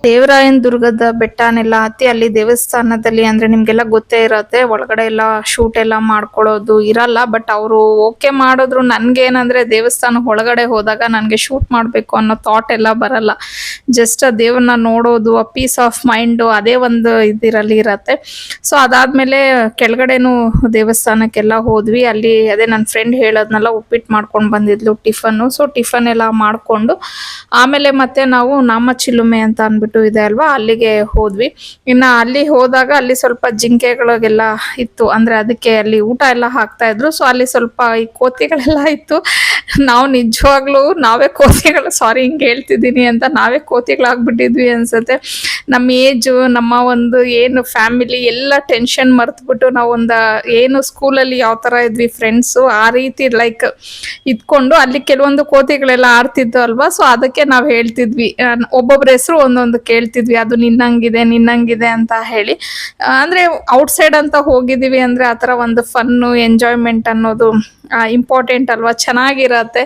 ದೇವರಾಯನ ದುರ್ಗದ ಬೆಟ್ಟನೆಲ್ಲ ಹತ್ತಿ ಅಲ್ಲಿ ದೇವಸ್ಥಾನದಲ್ಲಿ ಅಂದ್ರೆ ನಿಮ್ಗೆಲ್ಲ ಗೊತ್ತೇ ಇರತ್ತೆ ಒಳಗಡೆ ಎಲ್ಲ ಶೂಟ್ ಎಲ್ಲ ಮಾಡ್ಕೊಳ್ಳೋದು ಇರಲ್ಲ ಬಟ್ ಅವರು ಓಕೆ ಮಾಡಿದ್ರು ನನ್ಗೇನಂದ್ರೆ ದೇವಸ್ಥಾನ ಒಳಗಡೆ ಹೋದಾಗ ನನಗೆ ಶೂಟ್ ಮಾಡಬೇಕು ಅನ್ನೋ ಥಾಟ್ ಎಲ್ಲ ಬರಲ್ಲ ಜಸ್ಟ್ ಆ ದೇವ್ರನ್ನ ನೋಡೋದು ಆ ಪೀಸ್ ಆಫ್ ಮೈಂಡು ಅದೇ ಒಂದು ಇದಿರಲ್ಲಿ ಇರತ್ತೆ ಸೊ ಅದಾದ್ಮೇಲೆ ಕೆಳಗಡೆನು ದೇವಸ್ಥಾನಕ್ಕೆಲ್ಲ ಹೋದ್ವಿ ಅಲ್ಲಿ ಅದೇ ನನ್ನ ಫ್ರೆಂಡ್ ಹೇಳೋದ್ನೆಲ್ಲ ಉಪ್ಪಿಟ್ಟು ಮಾಡ್ಕೊಂಡು ಬಂದಿದ್ಲು ಟಿಫನ್ನು ಸೊ ಟಿಫನ್ ಎಲ್ಲ ಮಾಡಿಕೊಂಡು ಆಮೇಲೆ ಮತ್ತೆ ನಾವು ನಾಮಚಿಲುಮೆ ಅಂತ ಅಂದ್ಬಿಟ್ಟು ಇದೆ ಅಲ್ವಾ ಅಲ್ಲಿಗೆ ಹೋದ್ವಿ ಇನ್ನು ಅಲ್ಲಿ ಹೋದಾಗ ಅಲ್ಲಿ ಸ್ವಲ್ಪ ಜಿಂಕೆಗಳಿಗೆಲ್ಲ ಇತ್ತು ಅಂದ್ರೆ ಅದಕ್ಕೆ ಅಲ್ಲಿ ಊಟ ಎಲ್ಲ ಹಾಕ್ತಾ ಇದ್ರು ಸೊ ಅಲ್ಲಿ ಸ್ವಲ್ಪ ಈ ಕೋತಿಗಳೆಲ್ಲ ಇತ್ತು ನಾವು ನಿಜವಾಗ್ಲೂ ನಾವೇ ಕೋತಿಗಳು ಸಾರಿ ಹಿಂಗೆ ಹೇಳ್ತಿದ್ದೀನಿ ಅಂತ ನಾವೇ ಕೋತಿಗಳಾಗ್ಬಿಟ್ಟಿದ್ವಿ ಅನ್ಸುತ್ತೆ ನಮ್ಮ ಏಜು ನಮ್ಮ ಒಂದು ಏನು ಫ್ಯಾಮಿಲಿ ಎಲ್ಲ ಟೆನ್ಷನ್ ಮರ್ತ್ಬಿಟ್ಟು ನಾವು ಒಂದು ಏನು ಸ್ಕೂಲಲ್ಲಿ ಯಾವ ಥರ ಇದ್ವಿ ಫ್ರೆಂಡ್ಸು ಆ ರೀತಿ ಲೈಕ್ ಇದ್ಕೊಂಡು ಅಲ್ಲಿ ಕೆಲವೊಂದು ಕೋತಿಗಳೆಲ್ಲ ಆಡ್ತಿದ್ದು ಅಲ್ವಾ ಸೊ ಅದಕ್ಕೆ ನಾವು ಹೇಳ್ತಿದ್ವಿ ಒಬ್ಬೊಬ್ರ ಹೆಸರು ಒಂದೊಂದು ಕೇಳ್ತಿದ್ವಿ ಅದು ನಿನ್ನಂಗಿದೆ ಅಂತ ಹೇಳಿ ಅಂದ್ರೆ ಔಟ್ಸೈಡ್ ಅಂತ ಹೋಗಿದೀವಿ ಅಂದ್ರೆ ಆ ಥರ ಒಂದು ಫನ್ನು ಎಂಜಾಯ್ಮೆಂಟ್ ಅನ್ನೋದು ಇಂಪಾರ್ಟೆಂಟ್ ಅಲ್ವಾ ಚೆನ್ನಾಗಿರತ್ತೆ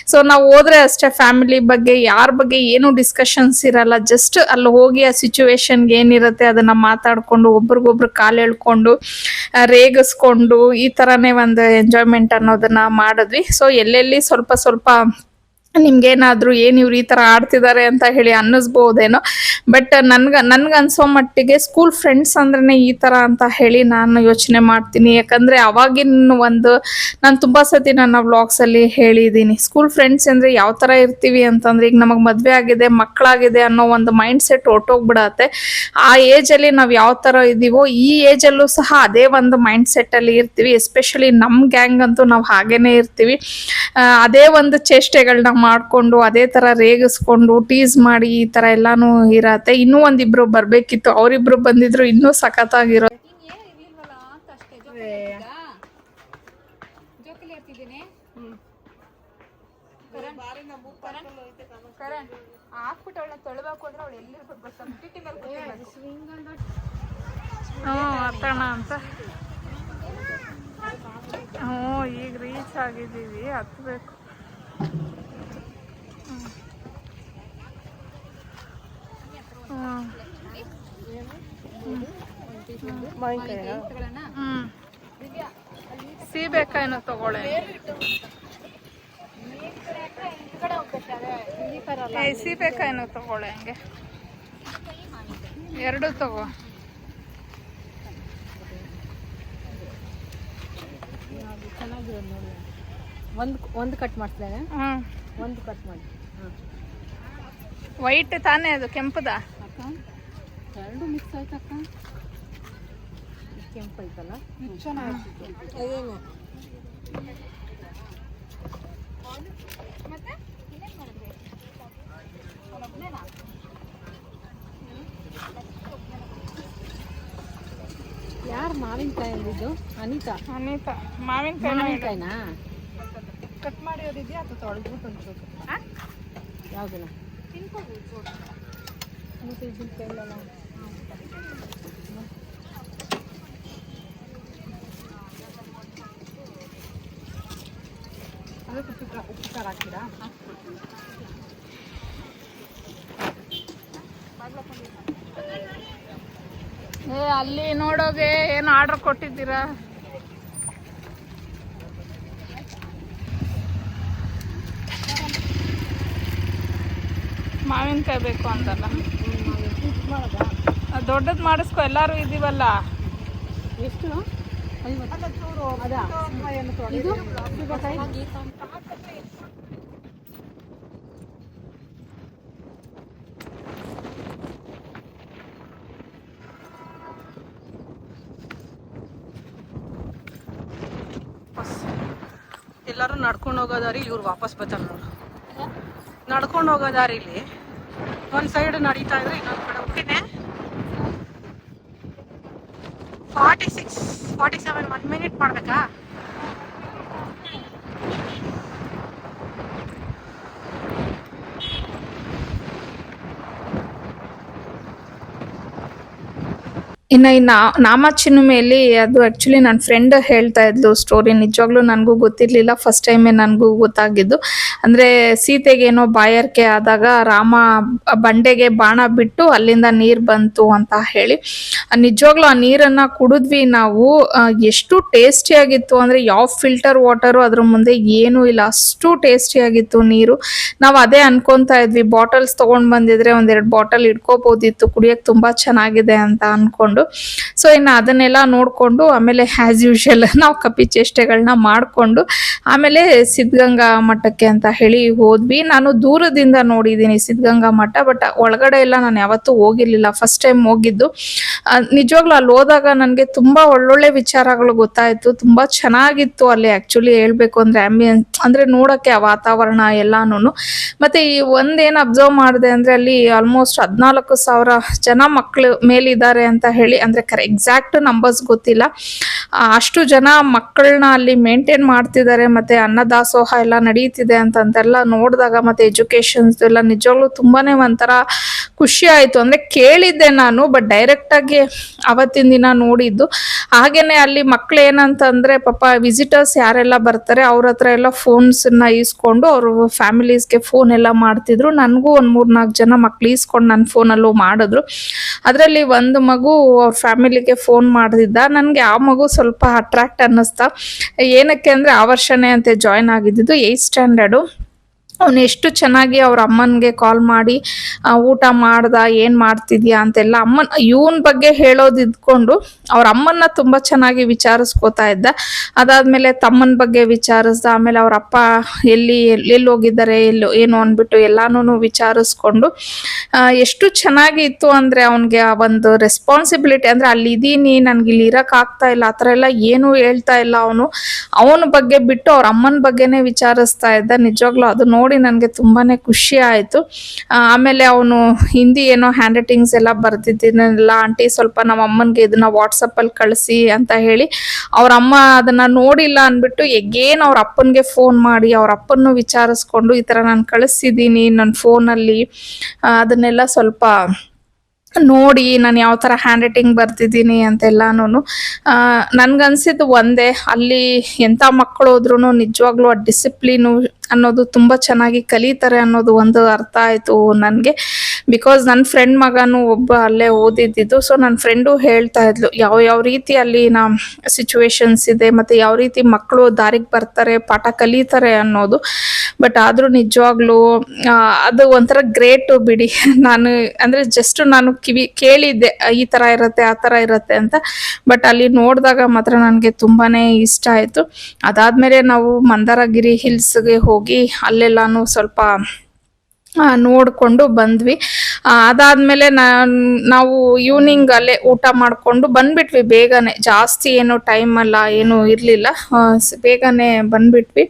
ಸೊ ನಾವು ಹೋದ್ರೆ ಅಷ್ಟೇ ಫ್ಯಾಮಿಲಿ ಬಗ್ಗೆ ಯಾರ ಬಗ್ಗೆ ಏನು ಡಿಸ್ಕಷನ್ಸ್ ಇರಲ್ಲ ಜಸ್ಟ್ ಅಲ್ಲಿ ಹೋಗಿ ಆ ಸಿಚುವೇಶನ್ಗೆ ಏನಿರುತ್ತೆ ಅದನ್ನ ಮಾತಾಡ್ಕೊಂಡು ಒಬ್ರಿಗೊಬ್ರು ಕಾಲು ಎಳ್ಕೊಂಡು ರೇಗಿಸ್ಕೊಂಡು ಈ ಥರನೇ ಒಂದು ಎಂಜಾಯ್ಮೆಂಟ್ ಅನ್ನೋದನ್ನ ಮಾಡಿದ್ವಿ ಸೊ ಎಲ್ಲೆಲ್ಲಿ ಸ್ವಲ್ಪ ಸ್ವಲ್ಪ ನಿಮ್ಗೇನಾದ್ರೂ ಏನು ಇವ್ರು ಈ ಥರ ಆಡ್ತಿದ್ದಾರೆ ಅಂತ ಹೇಳಿ ಅನ್ನಿಸ್ಬೋದೇನೋ ಬಟ್ ನನ್ಗೆ ಅನ್ಸೋ ಮಟ್ಟಿಗೆ ಸ್ಕೂಲ್ ಫ್ರೆಂಡ್ಸ್ ಅಂದ್ರೆ ಈ ಥರ ಅಂತ ಹೇಳಿ ನಾನು ಯೋಚನೆ ಮಾಡ್ತೀನಿ ಯಾಕಂದರೆ ಅವಾಗಿನ ಒಂದು ನಾನು ತುಂಬ ಸತಿ ನನ್ನ ವ್ಲಾಗ್ಸಲ್ಲಿ ಹೇಳಿದ್ದೀನಿ ಸ್ಕೂಲ್ ಫ್ರೆಂಡ್ಸ್ ಅಂದರೆ ಯಾವ ಥರ ಇರ್ತೀವಿ ಅಂತಂದ್ರೆ ಈಗ ನಮಗೆ ಮದುವೆ ಆಗಿದೆ ಮಕ್ಕಳಾಗಿದೆ ಅನ್ನೋ ಒಂದು ಮೈಂಡ್ ಸೆಟ್ ಹೊರ್ಟೋಗ್ಬಿಡತ್ತೆ ಆ ಏಜಲ್ಲಿ ನಾವು ಯಾವ ಥರ ಇದ್ದೀವೋ ಈ ಏಜಲ್ಲೂ ಸಹ ಅದೇ ಒಂದು ಮೈಂಡ್ ಸೆಟ್ಟಲ್ಲಿ ಇರ್ತೀವಿ ಎಸ್ಪೆಷಲಿ ನಮ್ಮ ಗ್ಯಾಂಗ್ ಅಂತೂ ನಾವು ಹಾಗೇನೇ ಇರ್ತೀವಿ ಅದೇ ಒಂದು ಚೇಷ್ಟೆಗಳನ್ನ ಮಾಡ್ಕೊಂಡು ಅದೇ ತರ ರೇಗಿಸ್ಕೊಂಡು ಟೀಸ್ ಮಾಡಿ ಈ ತರ ಎಲ್ಲಾನು ಇರತ್ತೆ ಇನ್ನೂ ಒಂದಿಬ್ರು ಬರ್ಬೇಕಿತ್ತು ಅವರಿಬ್ರು ಬಂದಿದ್ರು ಇನ್ನೂ ಸಖತ್ತಾಗಿರೋ ಜೋಕಲಿ ಹಾಕ್ತಿದ್ದೀನಿ ಹಾಕ್ಬಿಟ್ಟು ಅವಳನ್ನ ತೊಳಬೇಕು ಅಂದ್ರೆ ಅವಳು ಎಲ್ಲಿರ್ಬೇಕು ಗೊತ್ತಾ ಟಿಟಿ ಮೇಲೆ ಕೂತಿರ್ಬೇಕು. ಹತ್ತೋಣ ಅಂತ. ಈಗ ರೀಚ್ ಆಗಿದ್ದೀವಿ, ಹತ್ಬೇಕು. ಸೀಬೇಕಾಯಿನ ತಗೊಳ್ಳೆ. ಸೀಬೇಕಾಯಿನ ತಗೊಳ್ಳೆ, ಹಂಗೆ ಎರಡು ತಗೋ. ಒಂದು ಕಟ್ ಮಾಡ್ತೇನೆ. ಒಂದು ಕಟ್ ಮಾಡಿ. ವೈಟ್ ತಾನೇ ಅದು, ಕೆಂಪದ ಅಕ್ಕ ಎರಡು ಮಿಕ್ಸ್ ಆಯ್ತಕ್ಕ. ಕೆಂಪು ಐತಲ್ಲ, ಅದೇನು ಯಾರು ಮಾವಿನಕಾಯಿ ಅಂದಿದ್ದು? ಅನಿತಾ. ಮಾವಿನಕಾಯಿನಾ ಕಟ್ ಮಾಡಿರೋದಿದೆಯಾ ಅಥವಾ ತೊಳೆದ್ಬಿಟ್ಟು ಅನ್ಸೋದು? ಯಾವುದನ್ನ ಅದಕ್ಕೆ ಉಪ್ಪು ಖಾರ ಹಾಕ್ತೀರಾ? ಅಲ್ಲಿ ನೋಡೋಗೆ ಏನು ಆರ್ಡರ್ ಕೊಟ್ಟಿದ್ದೀರಾ? ಮಾವಿನಕಾಯಿ ಬೇಕು ಅಂತಲ್ಲ, ದೊಡ್ಡದು ಮಾಡಿಸ್ಕೊ, ಎಲ್ಲರೂ ಇದೀವಲ್ಲ. ಎಷ್ಟು? ಅದಾ ಇದು ಎಲ್ಲರೂ ನಡ್ಕೊಂಡು ಹೋಗೋ ದಾರಿ, ಇವ್ರು ವಾಪಸ್ ಬರ್ತಾರೆ ನೋಡು. ನಡ್ಕೊಂಡು ಹೋಗೋ ದಾರಿಲಿ ಒಂದು ಸೈಡ್ ನಡೀತಾ ಇದ್ರೆ ಇನ್ನೊಂದು ಕಡೆ ಹೋಗ್ತೀನಿ. 47 1 ಮಿನಿಟ್ ಮಾಡ್ಬೇಕಾ? ಇನ್ನು ಈ ನಾಮಚಿಲುಮೆಯಲ್ಲಿ ಅದು ಆ್ಯಕ್ಚುಲಿ ನನ್ನ ಫ್ರೆಂಡ್ ಹೇಳ್ತಾ ಇದ್ಲು ಸ್ಟೋರಿ. ನಿಜವಾಗ್ಲೂ ನನಗೂ ಗೊತ್ತಿರಲಿಲ್ಲ, ಫಸ್ಟ್ ಟೈಮೇ ನನಗೂ ಗೊತ್ತಾಗಿದ್ದು. ಅಂದರೆ ಸೀತೆಗೇನೋ ಬಾಯಾರಿಕೆ ಆದಾಗ ರಾಮ ಬಂಡೆಗೆ ಬಾಣ ಬಿಟ್ಟು ಅಲ್ಲಿಂದ ನೀರು ಬಂತು ಅಂತ ಹೇಳಿ, ನಿಜವಾಗ್ಲೂ ಆ ನೀರನ್ನು ಕುಡಿದ್ವಿ ನಾವು. ಎಷ್ಟು ಟೇಸ್ಟಿಯಾಗಿತ್ತು ಅಂದರೆ ಯಾವ ಫಿಲ್ಟರ್ ವಾಟರು ಅದ್ರ ಮುಂದೆ ಏನೂ ಇಲ್ಲ, ಅಷ್ಟು ಟೇಸ್ಟಿಯಾಗಿತ್ತು ನೀರು. ನಾವು ಅದೇ ಅನ್ಕೊತಾ ಇದ್ವಿ, ಬಾಟಲ್ಸ್ ತೊಗೊಂಡು ಬಂದಿದ್ರೆ ಒಂದೆರಡು ಬಾಟಲ್ ಇಟ್ಕೋಬೋದಿತ್ತು, ಕುಡಿಯೋಕ್ಕೆ ತುಂಬ ಚೆನ್ನಾಗಿದೆ ಅಂತ ಅಂದ್ಕೊಂಡು. ಸೊ ಇನ್ನು ಅದನ್ನೆಲ್ಲ ನೋಡಿಕೊಂಡು ಆಮೇಲೆ ಆ್ಯಸ್ ಯೂಶುವಲ್ ನಾವು ಕಪಿ ಚೇಷ್ಟೆಗಳನ್ನ ಮಾಡಿಕೊಂಡು ಆಮೇಲೆ ಸಿದ್ಧಗಂಗಾ ಮಠಕ್ಕೆ ಅಂತ ಹೇಳಿ ಹೋದ್ವಿ. ನಾನು ದೂರದಿಂದ ನೋಡಿದ್ದೀನಿ ಸಿದ್ಧಗಂಗಾ ಮಠ, ಬಟ್ ಒಳಗಡೆ ಎಲ್ಲ ನಾನು ಯಾವತ್ತೂ ಹೋಗಿರ್ಲಿಲ್ಲ, ಫಸ್ಟ್ ಟೈಮ್ ಹೋಗಿದ್ದು. ನಿಜವಾಗ್ಲೂ ಅಲ್ಲಿ ಹೋದಾಗ ನನಗೆ ತುಂಬ ಒಳ್ಳೊಳ್ಳೆ ವಿಚಾರಗಳು ಗೊತ್ತಾಯಿತು. ತುಂಬ ಚೆನ್ನಾಗಿತ್ತು ಅಲ್ಲಿ ಆ್ಯಕ್ಚುಲಿ ಹೇಳಬೇಕು ಅಂದರೆ, ಆ್ಯಂಬಿಯನ್ಸ್ ಅಂದರೆ ನೋಡೋಕ್ಕೆ ಆ ವಾತಾವರಣ ಎಲ್ಲಾನು. ಮತ್ತು ಈ ಒಂದೇನು ಅಬ್ಸರ್ವ್ ಮಾಡಿದೆ ಅಂದರೆ ಅಲ್ಲಿ ಆಲ್ಮೋಸ್ಟ್ 14,000 ಜನ ಮಕ್ಕಳು ಮೇಲಿದ್ದಾರೆ ಅಂತ ಹೇಳಿ, ಅಂದರೆ ಎಕ್ಸಾಕ್ಟ್ ನಂಬರ್ಸ್ ಗೊತ್ತಿಲ್ಲ, ಅಷ್ಟು ಜನ ಮಕ್ಕಳನ್ನ ಅಲ್ಲಿ ಮೇಂಟೈನ್ ಮಾಡ್ತಿದ್ದಾರೆ. ಮತ್ತು ಅನ್ನದಾಸೋಹ ಎಲ್ಲ ನಡೀತಿದೆ ಅಂತೆಲ್ಲ ನೋಡಿದಾಗ, ಮತ್ತು ಎಜುಕೇಷನ್ಸ್ ಎಲ್ಲ ನಿಜವಾಗ್ಲೂ ತುಂಬಾ ಒಂಥರ ಖುಷಿ ಆಯಿತು. ಅಂದರೆ ಕೇಳಿದ್ದೆ ನಾನು, ಬಟ್ ಡೈರೆಕ್ಟಾಗಿ ಅವತ್ತಿನ ದಿನ ನೋಡಿದ್ದು. ಹಾಗೆಯೇ ಅಲ್ಲಿ ಮಕ್ಕಳು ಏನಂತಂದರೆ ಪಾಪ ವಿಸಿಟರ್ಸ್ ಯಾರೆಲ್ಲ ಬರ್ತಾರೆ ಅವ್ರ ಹತ್ರ ಎಲ್ಲ ಫೋನ್ಸನ್ನ ಈಸ್ಕೊಂಡು ಅವರು ಫ್ಯಾಮಿಲೀಸ್ಗೆ ಫೋನ್ ಎಲ್ಲ ಮಾಡ್ತಿದ್ರು. ನನಗೂ ಒಂದು 3-4 ಜನ ಮಕ್ಳು ಈಸ್ಕೊಂಡು ನನ್ನ ಫೋನಲ್ಲೂ ಮಾಡಿದ್ರು. ಅದರಲ್ಲಿ ಒಂದು ಮಗು ಅವ್ರ ಫ್ಯಾಮಿಲಿಗೆ ಫೋನ್ ಮಾಡಿದ್ದ. ನನಗೆ ಆ ಮಗು ಸ್ವಲ್ಪ ಅಟ್ರಾಕ್ಟ್ ಅನ್ನಿಸ್ತಾ. ಏನಕ್ಕೆ ಅಂದರೆ ಆ ವರ್ಷನೇ ಅಂತೆ ಜಾಯ್ನ್ ಆಗಿದ್ದು, 8th ಸ್ಟ್ಯಾಂಡರ್ಡು. ಅವನು ಎಷ್ಟು ಚೆನ್ನಾಗಿ ಅವ್ರ ಅಮ್ಮನಿಗೆ ಕಾಲ್ ಮಾಡಿ ಊಟ ಮಾಡ್ದ, ಏನು ಮಾಡ್ತಿದ್ಯಾ ಅಂತೆಲ್ಲ ಇವನ ಬಗ್ಗೆ ಹೇಳೋದು ಇದ್ಕೊಂಡು ಅವ್ರ ಅಮ್ಮನ್ನ ತುಂಬ ಚೆನ್ನಾಗಿ ವಿಚಾರಿಸ್ಕೋತಾ ಇದ್ದ. ಅದಾದಮೇಲೆ ತಮ್ಮನ ಬಗ್ಗೆ ವಿಚಾರಿಸ್ದ. ಆಮೇಲೆ ಅವ್ರ ಅಪ್ಪ ಎಲ್ಲಿ ಹೋಗಿದ್ದಾರೆ, ಏನು ಅಂದ್ಬಿಟ್ಟು ಎಲ್ಲಾನು ವಿಚಾರಿಸ್ಕೊಂಡು ಎಷ್ಟು ಚೆನ್ನಾಗಿ ಇತ್ತು ಅಂದರೆ ಅವನಿಗೆ ಆ ಒಂದು ರೆಸ್ಪಾನ್ಸಿಬಿಲಿಟಿ, ಅಂದರೆ ಅಲ್ಲಿ ಇದ್ದೀನಿ, ನನಗೆ ಇಲ್ಲಿ ಇರೋಕ್ಕಾಗ್ತಾ ಇಲ್ಲ, ಆ ಥರ ಎಲ್ಲ ಏನೂ ಹೇಳ್ತಾ ಇಲ್ಲ. ಅವನ ಬಗ್ಗೆ ಬಿಟ್ಟು ಅವ್ರ ಅಮ್ಮನ ಬಗ್ಗೆನೇ ವಿಚಾರಿಸ್ತಾ ಇದ್ದ. ನಿಜವಾಗ್ಲೂ ಅದು ನೋಡಿ ನೋಡಿ ನನಗೆ ತುಂಬಾ ಖುಷಿ ಆಯಿತು. ಆಮೇಲೆ ಅವನು ಹಿಂದಿ ಏನೋ ಹ್ಯಾಂಡ್ ರೈಟಿಂಗ್ಸ್ ಎಲ್ಲ ಬರ್ದಿದ್ದೀನಲ್ಲ ಆಂಟಿ, ಸ್ವಲ್ಪ ನಮ್ಮ ಅಮ್ಮನಿಗೆ ಇದನ್ನು ವಾಟ್ಸಪ್ಪಲ್ಲಿ ಕಳಿಸಿ ಅಂತ ಹೇಳಿ, ಅವ್ರ ಅಮ್ಮ ಅದನ್ನು ನೋಡಿಲ್ಲ ಅಂದ್ಬಿಟ್ಟು ಎಗೇನ್ ಅವ್ರ ಅಪ್ಪನಿಗೆ ಫೋನ್ ಮಾಡಿ ಅವ್ರ ಅಪ್ಪನ್ನು ವಿಚಾರಿಸ್ಕೊಂಡು ಈ ಥರ ನಾನು ಕಳಿಸಿದ್ದೀನಿ ನನ್ನ ಫೋನಲ್ಲಿ, ಅದನ್ನೆಲ್ಲ ಸ್ವಲ್ಪ ನೋಡಿ ನಾನು ಯಾವ ಥರ ಹ್ಯಾಂಡ್ ರೈಟಿಂಗ್ ಬರ್ತಿದ್ದೀನಿ ಅಂತೆಲ್ಲನೂ. ನನಗನ್ಸಿದ್ದು ಒಂದೇ, ಅಲ್ಲಿ ಎಂಥ ಮಕ್ಕಳು ಹೋದ್ರೂ ನಿಜವಾಗ್ಲೂ ಆ ಡಿಸಿಪ್ಲಿನು ಅನ್ನೋದು ತುಂಬ ಚೆನ್ನಾಗಿ ಕಲಿತಾರೆ ಅನ್ನೋದು ಒಂದು ಅರ್ಥ ಆಯಿತು ನನಗೆ. ಬಿಕಾಸ್ ನನ್ನ ಫ್ರೆಂಡ್ ಮಗನೂ ಒಬ್ಬ ಅಲ್ಲೇ ಓದಿದ್ದಿದ್ದು. ಸೊ ನನ್ನ ಫ್ರೆಂಡು ಹೇಳ್ತಾ ಇದ್ಲು ಯಾವ ರೀತಿ ಅಲ್ಲಿನ ಸಿಚುವೇಶನ್ಸ್ ಇದೆ ಮತ್ತು ಯಾವ ರೀತಿ ಮಕ್ಕಳು ದಾರಿಗೆ ಬರ್ತಾರೆ, ಪಾಠ ಕಲಿತಾರೆ ಅನ್ನೋದು. ಬಟ್ ಆದರೂ ನಿಜವಾಗ್ಲೂ ಅದು ಒಂಥರ ಗ್ರೇಟು ಬಿಡಿ. ನಾನು ಅಂದರೆ ಜಸ್ಟ್ ನಾನು ಕೇಳಿದ್ದೆ ಈ ಥರ ಇರುತ್ತೆ ಆ ಥರ ಇರುತ್ತೆ ಅಂತ. ಬಟ್ ಅಲ್ಲಿ ನೋಡಿದಾಗ ಮಾತ್ರ ನನಗೆ ತುಂಬಾ ಇಷ್ಟ ಆಯಿತು. ಅದಾದಮೇಲೆ ನಾವು ಮಂದಾರಗಿರಿ ಹಿಲ್ಸ್ಗೆ ಹೋಗಿ ಅಲ್ಲೆಲ್ಲಾನು ಸ್ವಲ್ಪ ನೋಡಿಕೊಂಡು ಬಂದ್ವಿ. ಅದಾದಮೇಲೆ ನಾವು ಈವ್ನಿಂಗ್ ಅಲ್ಲೇ ಊಟ ಮಾಡಿಕೊಂಡು ಬಂದ್ಬಿಟ್ವಿ ಬೇಗನೆ. ಜಾಸ್ತಿ ಏನು ಟೈಮ್ ಅಲ್ಲ, ಏನೂ ಇರಲಿಲ್ಲ, ಬೇಗನೆ ಬಂದ್ಬಿಟ್ವಿ.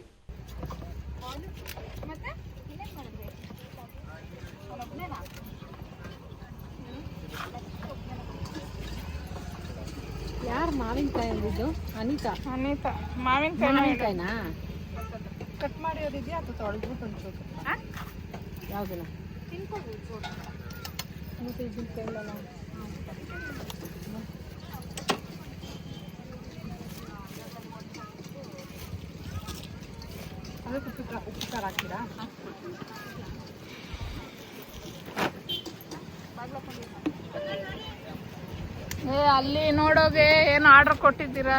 ಯಾರು ಮಾವಿನಕಾಯಿ ಅಂದಿದ್ದು? ಅನಿತಾ ಮಾವಿನಕಾಯಿನಾ ಕಟ್ ಮಾಡಿರೋದಿದೆಯಾ ಅಥವಾ ತೊಳೆದ್ಬಿಟ್ಟು ಅನ್ಬೇಕು? ಯಾವುದಿಲ್ಲ ಮತ್ತೆ ಇದನ್ನ ಕೇಳಲ್ಲ. ಅದಕ್ಕೆ ಉಪ್ಪು ಖಾರ ಹಾಕ್ತೀರಾ? ಅಲ್ಲಿ ನೋಡೋಗೆ ಏನು ಆರ್ಡರ್ ಕೊಟ್ಟಿದ್ದೀರಾ?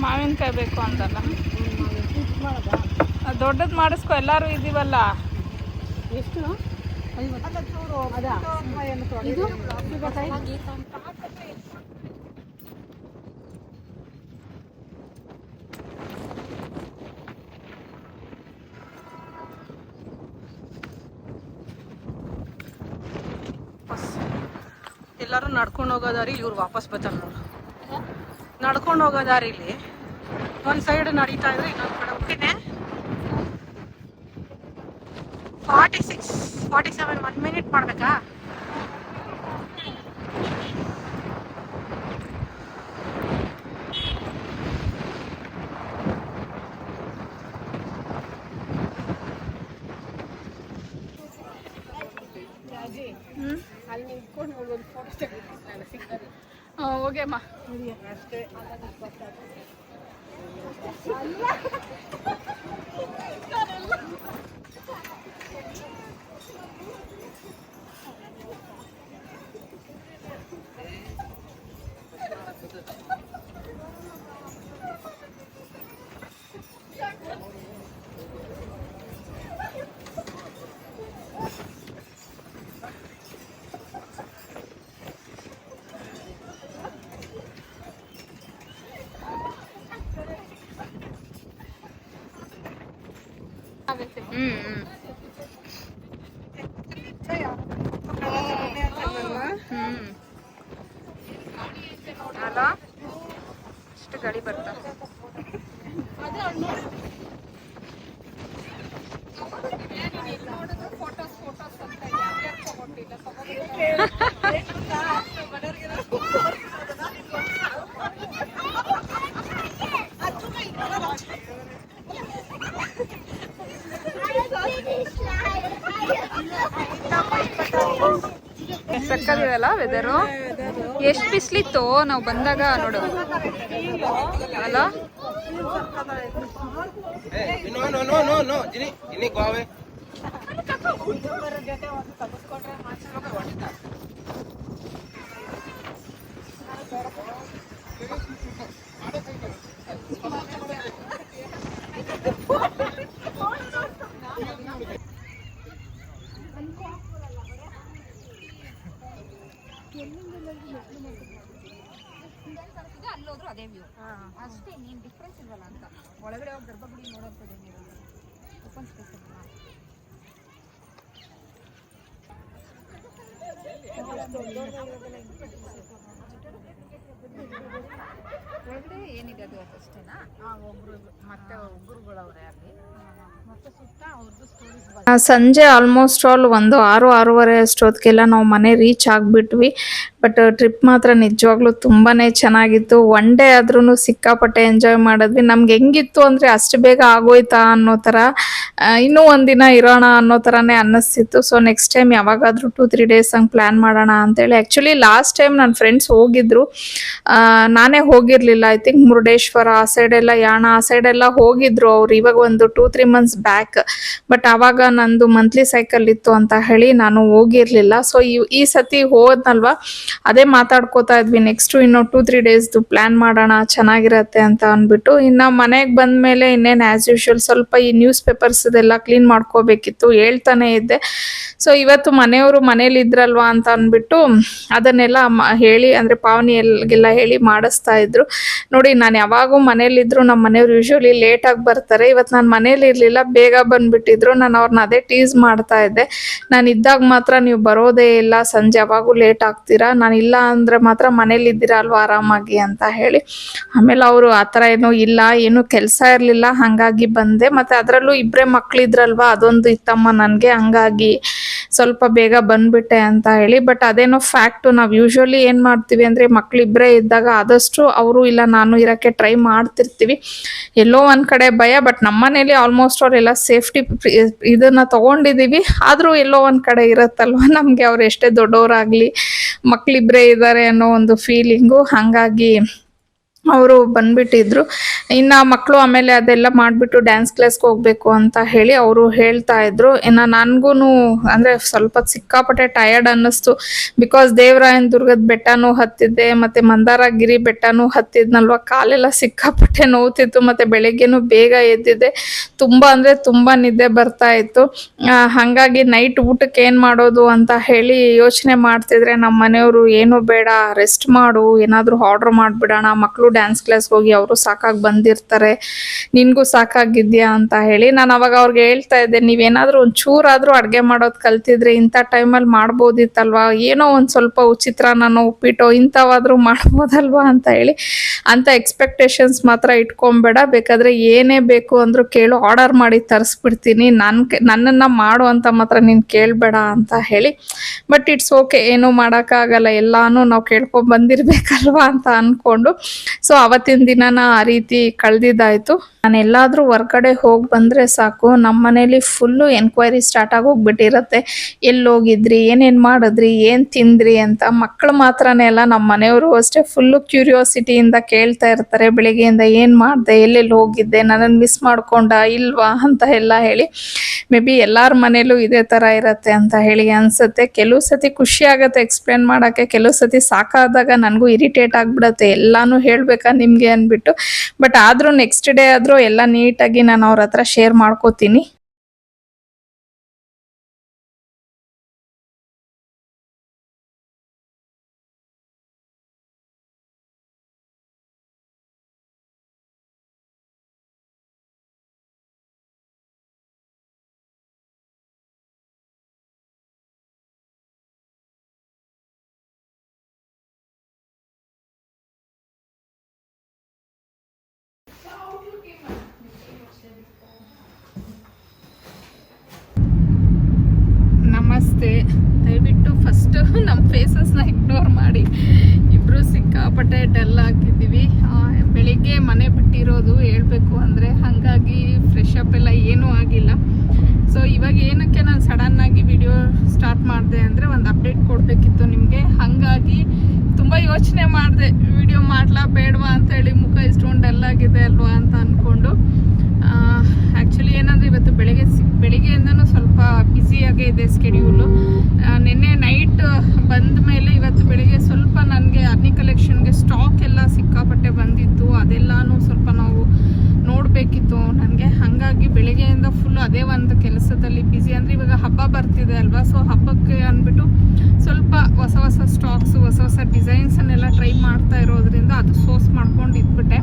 ಮಾವಿನಕಾಯಿ ಬೇಕು ಅಂತಲ್ಲ, ದೊಡ್ಡದು ಮಾಡಿಸ್ಕೊ, ಎಲ್ಲರೂ ಇದೀವಲ್ಲ. ಎಷ್ಟು? 50. ಅದಾ ಇದು ಎಲ್ಲರೂ ನಡ್ಕೊಂಡು ಹೋಗೋ ದಾರಿ, ಇವ್ರು ವಾಪಸ್ ಬರ್ತಾರೆ ನೋಡು. ನಡ್ಕೊಂಡು ಹೋಗೋ ದಾರಿಲಿ ಒಂದು ಸೈಡ್ ನಡೀತಾ ಇದ್ರೆ ಇನ್ನೊಂದು ಕಡೆ ಹೋಗ್ತೀನಿ. 46, 47 1 ಮಿನಿಟ್ ಮಾಡ್ಬೇಕಾ? ಅಲ್ಲಿ ನಿಂತ್ಕೊಂಡು ಒಂದು ಫೋಟೋ ತೆಗಿತೀನಿ ಸಿಗ್ತದೆ. ಹೋಗ್ಯಮ್ಮ. ಅಷ್ಟೇ. ಅಲ್ಲ ಇಷ್ಟು ಗಾಡಿ ಬರ್ತಾ ಸಕ್ಕದಿದೆಲ್ಲ ವೆದರು. ಎಷ್ಟು ಬಿಸಿಲಿತ್ತು ನಾವು ಬಂದಾಗ ನೋಡು ಅಲ್ಲ. ಅಲ್ಲೋದ್ರು ಅದೇ ವ್ಯೂ ಅಷ್ಟೇ, ನೀನು ಡಿಫ್ರೆನ್ಸ್ ಇಲ್ವಲ್ಲ ಅಂತ. ಒಳಗಡೆ ಹೋಗಿ ಗರ್ಭಗುಡಿ ನೋಡೋಂಥದ್ದು ಓಪನ್ ಸ್ಪೇಸ್ ಅಲ್ಲ. ಒಳಗಡೆ ಏನಿದೆ ಅದು ಅಷ್ಟೇನಾ? ಒಬ್ರು ಮತ್ತೆ ಗುರುಗಳವ್ರೆ ಅಲ್ಲಿ ಮತ್ತೆ ಸುತ್ತ ಅವ್ರದ್ದು ಸ್ಟೋರೀಸ್ ಸಂಜೆ ಆಲ್ಮೋಸ್ಟ್ ಆಲ್ ಒಂದು 6-6:30 ಅಷ್ಟೊತ್ತಿಗೆಲ್ಲ ನಾವು ಮನೆ ರೀಚ್ ಆಗಿಬಿಟ್ವಿ. ಬಟ್ ಟ್ರಿಪ್ ಮಾತ್ರ ನಿಜವಾಗ್ಲೂ ತುಂಬಾ ಚೆನ್ನಾಗಿತ್ತು. ಒನ್ ಡೇ ಆದ್ರೂ ಸಿಕ್ಕಾಪಟ್ಟೆ ಎಂಜಾಯ್ ಮಾಡಿದ್ವಿ. ನಮ್ಗೆ ಹೆಂಗಿತ್ತು ಅಂದರೆ ಅಷ್ಟು ಬೇಗ ಆಗೋಯ್ತಾ ಅನ್ನೋ ಥರ, ಇನ್ನೂ ಒಂದಿನ ಇರೋಣ ಅನ್ನೋ ಥರನೇ ಅನ್ನಿಸ್ತಿತ್ತು. ಸೊ ನೆಕ್ಸ್ಟ್ ಟೈಮ್ ಯಾವಾಗಾದರೂ 2-3 ಡೇಸ್ ಹಂಗೆ ಪ್ಲ್ಯಾನ್ ಮಾಡೋಣ ಅಂತೇಳಿ. ಆ್ಯಕ್ಚುಲಿ ಲಾಸ್ಟ್ ಟೈಮ್ ನನ್ನ ಫ್ರೆಂಡ್ಸ್ ಹೋಗಿದ್ರು, ನಾನೇ ಹೋಗಿರಲಿಲ್ಲ. ಐ ಥಿಂಕ್ ಮುರುಡೇಶ್ವರ ಆ ಸೈಡೆಲ್ಲ, ಯಾಣ ಆ ಸೈಡೆಲ್ಲ ಹೋಗಿದ್ರು ಅವ್ರು ಇವಾಗ ಒಂದು 2-3 ಮಂತ್ಸ್ ಬ್ಯಾಕ್. ಬಟ್ ಆವಾಗ ನಂದು ಮಂತ್ಲಿ ಸೈಕಲ್ ಇತ್ತು ಅಂತ ಹೇಳಿ ನಾನು ಹೋಗಿರಲಿಲ್ಲ. ಸೊ ಈ ಸತಿ ಹೋದ್ನಲ್ವ, ಅದೇ ಮಾತಾಡ್ಕೋತಾ ಇದ್ವಿ, ನೆಕ್ಸ್ಟು ಇನ್ನೂ 2-3 ಡೇಸ್ದು ಪ್ಲ್ಯಾನ್ ಮಾಡೋಣ ಚೆನ್ನಾಗಿರತ್ತೆ ಅಂತ ಅಂದ್ಬಿಟ್ಟು. ಇನ್ನು ಮನೆಗೆ ಬಂದಮೇಲೆ ಇನ್ನೇನು ಆ್ಯಸ್ ಯೂಶ್ವಲ್ ಸ್ವಲ್ಪ ಈ ನ್ಯೂಸ್ ಪೇಪರ್ಸ್ದೆಲ್ಲ ಕ್ಲೀನ್ ಮಾಡ್ಕೋಬೇಕಿತ್ತು, ಹೇಳ್ತಾನೆ ಇದ್ದೆ. ಸೊ ಇವತ್ತು ಮನೆಯವರು ಮನೇಲಿ ಇದ್ರಲ್ವಾ ಅಂತ ಅಂದ್ಬಿಟ್ಟು ಅದನ್ನೆಲ್ಲ ಹೇಳಿ, ಅಂದರೆ ಪಾವನಿಗೆಲ್ಲ ಹೇಳಿ ಮಾಡಿಸ್ತಾ ಇದ್ರು. ನೋಡಿ, ನಾನು ಯಾವಾಗೂ ಮನೇಲಿದ್ರು ನಮ್ಮ ಮನೆಯವ್ರು ಯೂಶ್ವಲಿ ಲೇಟಾಗಿ ಬರ್ತಾರೆ. ಇವತ್ತು ನಾನು ಮನೇಲಿ ಇರಲಿಲ್ಲ, ಬೇಗ ಬಂದುಬಿಟ್ಟಿದ್ರು. ನಾನು ಅವ್ರನ್ನ ಅದೇ ಟೀಸ್ ಮಾಡ್ತಾ ಇದ್ದೆ, ನಾನು ಇದ್ದಾಗ ಮಾತ್ರ ನೀವು ಬರೋದೇ ಇಲ್ಲ, ಸಂಜೆ ಯಾವಾಗೂ ಲೇಟ್ ಆಗ್ತೀರಾ, ನಾನು ಇಲ್ಲ ಅಂದರೆ ಮಾತ್ರ ಮನೇಲಿ ಇದ್ದೀರಾ ಅಲ್ವಾ ಆರಾಮಾಗಿ ಅಂತ ಹೇಳಿ. ಆಮೇಲೆ ಅವರು ಆ ಥರ ಏನೂ ಕೆಲಸ ಇರಲಿಲ್ಲ, ಹಾಗಾಗಿ ಬಂದೆ. ಮತ್ತು ಅದರಲ್ಲೂ ಇಬ್ಬರೇ ಮಕ್ಕಳಿದ್ರಲ್ವ, ಅದೊಂದು ಇತ್ತಮ್ಮ ನನಗೆ, ಹಂಗಾಗಿ ಸ್ವಲ್ಪ ಬೇಗ ಬಂದುಬಿಟ್ಟೆ ಅಂತ ಹೇಳಿ. ಬಟ್ ಅದೇನೋ ಫ್ಯಾಕ್ಟು, ನಾವು ಯೂಶ್ವಲಿ ಏನು ಮಾಡ್ತೀವಿ ಅಂದರೆ ಮಕ್ಕಳಿಬ್ಬರೇ ಇದ್ದಾಗ ಆದಷ್ಟು ಅವರು ಇಲ್ಲ ನಾನು ಇರೋಕ್ಕೆ ಟ್ರೈ ಮಾಡ್ತಿರ್ತೀವಿ. ಎಲ್ಲೋ ಒಂದು ಕಡೆ ಭಯ, ಬಟ್ ನಮ್ಮ ಮನೇಲಿ ಆಲ್ಮೋಸ್ಟ್ ಅವರೆಲ್ಲ ಸೇಫ್ಟಿ ಇದನ್ನು ತೊಗೊಂಡಿದ್ದೀವಿ. ಆದರೂ ಎಲ್ಲೋ ಒಂದು ಕಡೆ ಇರುತ್ತಲ್ವ ನಮಗೆ, ಅವ್ರು ಎಷ್ಟೇ ದೊಡ್ಡವರಾಗಲಿ ಮಕ್ಕಳಿಬ್ಬರೇ ಇದ್ದಾರೆ ಅನ್ನೋ ಒಂದು ಫೀಲಿಂಗು. ಹಾಗಾಗಿ ಅವರು ಬಂದುಬಿಟ್ಟಿದ್ರು. ಇನ್ನು ಮಕ್ಕಳು ಆಮೇಲೆ ಅದೆಲ್ಲ ಮಾಡಿಬಿಟ್ಟು ಡ್ಯಾನ್ಸ್ ಕ್ಲಾಸ್ಗೆ ಹೋಗಬೇಕು ಅಂತ ಹೇಳಿ ಅವರು ಹೇಳ್ತಾ ಇದ್ರು. ಇನ್ನು ನನಗೂ ಅಂದರೆ ಸ್ವಲ್ಪ ಸಿಕ್ಕಾಪಟ್ಟೆ ಟಯರ್ಡ್ ಅನ್ನಿಸ್ತು. ಬಿಕಾಸ್ ದೇವರಾಯನ ದುರ್ಗದ ಬೆಟ್ಟನೂ ಹತ್ತಿದ್ದೆ, ಮತ್ತು ಮಂದಾರಗಿರಿ ಬೆಟ್ಟನೂ ಹತ್ತಿದ್ನಲ್ವ, ಕಾಲೆಲ್ಲ ಸಿಕ್ಕಾಪಟ್ಟೆ ನೋವ್ತಿತ್ತು. ಮತ್ತು ಬೆಳಗ್ಗೆನೂ ಬೇಗ ಎದ್ದಿದ್ದೆ, ತುಂಬ ಅಂದರೆ ತುಂಬ ನಿದ್ದೆ ಬರ್ತಾ ಇತ್ತು. ಹಾಗಾಗಿ ನೈಟ್ ಊಟಕ್ಕೆ ಏನು ಮಾಡೋದು ಅಂತ ಹೇಳಿ ಯೋಚನೆ ಮಾಡ್ತಿದ್ರೆ ನಮ್ಮ ಮನೆಯವರು ಏನೂ ಬೇಡ, ರೆಸ್ಟ್ ಮಾಡು, ಏನಾದರೂ ಆರ್ಡ್ರ್ ಮಾಡಿಬಿಡೋಣ, ಮಕ್ಕಳು ಡ್ಯಾನ್ಸ್ ಕ್ಲಾಸ್ಗೆ ಹೋಗಿ ಅವರು ಸಾಕಾಗಿ ಬಂದಿರ್ತಾರೆ, ನಿನಗೂ ಸಾಕಾಗಿದ್ಯಾ ಅಂತ ಹೇಳಿ. ನಾನು ಅವಾಗ ಅವ್ರಿಗೆ ಹೇಳ್ತಾ ಇದ್ದೆ, ನೀವೇನಾದರೂ ಒಂಚೂರಾದರೂ ಅಡುಗೆ ಮಾಡೋದು ಕಲ್ತಿದ್ರೆ ಇಂಥ ಟೈಮಲ್ಲಿ ಮಾಡ್ಬೋದಿತ್ತಲ್ವ, ಏನೋ ಒಂದು ಸ್ವಲ್ಪ ಚಿತ್ರಾನ್ನ ಉಪ್ಪಿಟ್ಟು ಇಂಥವಾದರೂ ಮಾಡ್ಬೋದಲ್ವ ಅಂತ ಹೇಳಿ. ಅಂಥ ಎಕ್ಸ್ಪೆಕ್ಟೇಷನ್ಸ್ ಮಾತ್ರ ಇಟ್ಕೊಂಬೇಡ, ಬೇಕಾದರೆ ಏನೇ ಬೇಕು ಅಂದರೂ ಕೇಳು, ಆರ್ಡರ್ ಮಾಡಿ ತರಿಸ್ಬಿಡ್ತೀನಿ, ನನ್ನನ್ನು ಮಾಡು ಅಂತ ಮಾತ್ರ ನೀನು ಕೇಳಬೇಡ ಅಂತ ಹೇಳಿ. ಬಟ್ ಇಟ್ಸ್ ಓಕೆ, ಏನೂ ಮಾಡೋಕ್ಕಾಗಲ್ಲ, ಎಲ್ಲನೂ ನಾವು ಕೇಳ್ಕೊಂಡು ಬಂದಿರಬೇಕಲ್ವ ಅಂತ ಅಂದ್ಕೊಂಡು ಸೊ ಅವತ್ತಿನ ದಿನನ ಆ ರೀತಿ ಕಳೆದಿದ್ದಾಯಿತು. ನಾನು ಎಲ್ಲಾದರೂ ಹೊರ್ಗಡೆ ಹೋಗಿ ಬಂದರೆ ಸಾಕು, ನಮ್ಮ ಮನೇಲಿ ಫುಲ್ಲು ಎನ್ಕ್ವೈರಿ ಸ್ಟಾರ್ಟ್ ಆಗಿ ಹೋಗ್ಬಿಟ್ಟಿರತ್ತೆ. ಎಲ್ಲೋಗಿದ್ರಿ, ಏನೇನು ಮಾಡಿದ್ರಿ, ಏನು ತಿಂದ್ರಿ ಅಂತ. ಮಕ್ಕಳು ಮಾತ್ರನೇ ಅಲ್ಲ, ನಮ್ಮ ಮನೆಯವರು ಅಷ್ಟೇ ಫುಲ್ಲು ಕ್ಯೂರಿಯಾಸಿಟಿಯಿಂದ ಕೇಳ್ತಾ ಇರ್ತಾರೆ, ಬೆಳಿಗ್ಗೆಯಿಂದ ಏನು ಮಾಡಿದೆ, ಎಲ್ಲೆಲ್ಲಿ ಹೋಗಿದ್ದೆ, ನನ್ನನ್ನು ಮಿಸ್ ಮಾಡ್ಕೊಂಡ ಇಲ್ವಾ ಅಂತ ಎಲ್ಲ ಹೇಳಿ. ಮೇ ಬಿ ಎಲ್ಲರ ಮನೇಲೂ ಇದೇ ಥರ ಇರುತ್ತೆ ಅಂತ ಹೇಳಿ ಅನಿಸುತ್ತೆ. ಕೆಲವು ಸತಿ ಖುಷಿ ಆಗುತ್ತೆ ಎಕ್ಸ್ಪ್ಲೇನ್ ಮಾಡೋಕ್ಕೆ, ಕೆಲವು ಸತಿ ಸಾಕಾದಾಗ ನನಗೂ ಇರಿಟೇಟ್ ಆಗಿಬಿಡುತ್ತೆ, ಎಲ್ಲನೂ ಹೇಳಬೇಕಾ ನಿಮಗೆ ಅಂದ್ಬಿಟ್ಟು. ಬಟ್ ಆದರೂ ನೆಕ್ಸ್ಟ್ ಡೇ ಆದರೂ ಎಲ್ಲ ನೀಟಾಗಿ ನಾನು ಅವ್ರ ಹತ್ರ ಶೇರ್ ಮಾಡ್ಕೋತೀನಿ. ನಮಸ್ತೆ. ದಯವಿಟ್ಟು ಫಸ್ಟು ನಮ್ಮ ಫೇಸಸ್ನ ಇಗ್ನೋರ್ ಮಾಡಿ, ಇಬ್ಬರು ಸಿಕ್ಕಾಪಟ್ಟೆ ಡಲ್ ಆಗಿದ್ದೀವಿ. ಬೆಳಿಗ್ಗೆ ಮನೆ ಬಿಟ್ಟಿರೋದು ಹೇಳ್ಬೇಕು ಅಂದರೆ, ಹಾಗಾಗಿ ಫ್ರೆಶ್ ಅಪ್ ಎಲ್ಲ ಏನೂ ಆಗಿಲ್ಲ. ಸೊ ಇವಾಗ ಏನಕ್ಕೆ ನಾನು ಸಡನ್ನಾಗಿ ವಿಡಿಯೋ ಸ್ಟಾರ್ಟ್ ಮಾಡಿದೆ ಅಂದರೆ, ಒಂದು ಅಪ್ಡೇಟ್ ಕೊಡಬೇಕಿತ್ತು ನಿಮಗೆ. ಹಾಗಾಗಿ ತುಂಬ ಯೋಚನೆ ಮಾಡಿದೆ, ವಿಡಿಯೋ ಮಾಡಲಾ ಬೇಡವಾ ಅಂತೇಳಿ, ಮುಖ ಇಷ್ಟೊಂದು ಡಲ್ ಆಗಿದೆ ಅಲ್ವಾ ಅಂತ ಅಂದ್ಕೊಂಡು. ಆ್ಯಕ್ಚುಲಿ ಏನಂದರೆ ಇವತ್ತು ಬೆಳಿಗ್ಗೆಯಿಂದನೂ ಸ್ವಲ್ಪ ಬ್ಯುಸಿಯಾಗೇ ಇದೆ ಸ್ಕೆಡ್ಯೂಲು. ನಿನ್ನೆ ನೈಟ್ ಬಂದ ಮೇಲೆ ಇವತ್ತು ಬೆಳಿಗ್ಗೆ ಸ್ವಲ್ಪ ನನಗೆ ಅರ್ನಿ ಕಲೆಕ್ಷನ್ಗೆ ಸ್ಟಾಕ್ ಎಲ್ಲ ಸಿಕ್ಕಾಪಟ್ಟೆ ಬಂದಿತ್ತು, ಅದೆಲ್ಲನೂ ಸ್ವಲ್ಪ ನಾವು ನೋಡಬೇಕಿತ್ತು ನನಗೆ. ಹಾಗಾಗಿ ಬೆಳಿಗ್ಗೆಯಿಂದ ಫುಲ್ಲು ಅದೇ ಒಂದು ಕೆಲಸದಲ್ಲಿ ಬ್ಯುಸಿ. ಅಂದರೆ ಇವಾಗ ಹಬ್ಬ ಬರ್ತಿದೆ ಅಲ್ವಾ, ಸೊ ಹಬ್ಬಕ್ಕೆ ಅಂದ್ಬಿಟ್ಟು ಸ್ವಲ್ಪ ಹೊಸ ಹೊಸ ಸ್ಟಾಕ್ಸು, ಹೊಸ ಹೊಸ ಡಿಸೈನ್ಸನ್ನೆಲ್ಲ ಟ್ರೈ ಮಾಡ್ತಾ ಇರೋದ್ರಿಂದ ಅದು ಸೋರ್ಸ್ ಮಾಡ್ಕೊಂಡು ಇದ್ಬಿಟ್ಟೆ.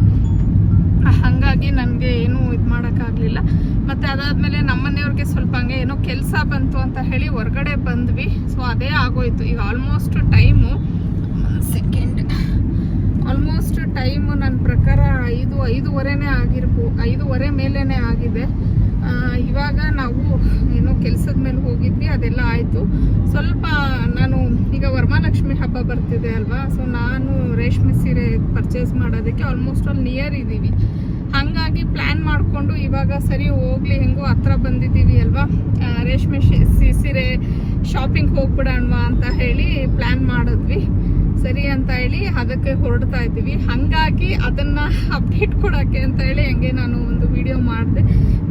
ಹಾಗಾಗಿ ನನಗೆ ಏನೂ ಇದು ಮಾಡೋಕ್ಕಾಗಲಿಲ್ಲ. ಮತ್ತು ಅದಾದಮೇಲೆ ನಮ್ಮನೆಯವ್ರಿಗೆ ಸ್ವಲ್ಪ ಹಂಗೆ ಏನೋ ಕೆಲಸ ಬಂತು ಅಂತ ಹೇಳಿ ಹೊರಗಡೆ ಬಂದ್ವಿ. ಸೊ ಅದೇ ಆಗೋಯ್ತು. ಈಗ almost time 1 second almost time ನನ್ನ ಪ್ರಕಾರ 5:30 ಆಗಿರ್ಬೋದು, 5:30 ಮೇಲೇ ಆಗಿದೆ. ಇವಾಗ ನಾವು ಏನೋ ಕೆಲಸದ ಮೇಲೆ ಹೋಗಿದ್ವಿ, ಅದೆಲ್ಲ ಆಯಿತು. ಸ್ವಲ್ಪ ನಾನು ಈಗ ವರಮಹಾಲಕ್ಷ್ಮಿ ಹಬ್ಬ ಬರ್ತಿದೆ ಅಲ್ವಾ, ಸೊ ನಾನು ರೇಷ್ಮೆ ಸೀರೆ ಪರ್ಚೇಸ್ ಮಾಡೋದಕ್ಕೆ ಆಲ್ಮೋಸ್ಟ್ ಅಲ್ಲಿ ನಿಯರ್ ಇದ್ದೀವಿ. ಹಾಗಾಗಿ ಪ್ಲ್ಯಾನ್ ಮಾಡಿಕೊಂಡು ಇವಾಗ ಸರಿ ಹೋಗ್ಲಿ, ಹೆಂಗೋ ಹತ್ರ ಬಂದಿದ್ದೀವಿ ಅಲ್ವಾ, ರೇಷ್ಮೆ ಸೀರೆ ಶಾಪಿಂಗ್ ಹೋಗ್ಬಿಡೋಣ ಅಂತ ಹೇಳಿ ಪ್ಲ್ಯಾನ್ ಮಾಡಿದ್ವಿ. ಸರಿ ಅಂತ ಹೇಳಿ ಅದಕ್ಕೆ ಹೊರಡ್ತಾ ಇದ್ದೀವಿ. ಹಾಗಾಗಿ ಅದನ್ನು ಅಪ್ಡೇಟ್ ಕೊಡೋಕ್ಕೆ ಅಂತ ಹೇಳಿ ಹಂಗೆ ನಾನು ಒಂದು ವಿಡಿಯೋ ಮಾಡಿದೆ.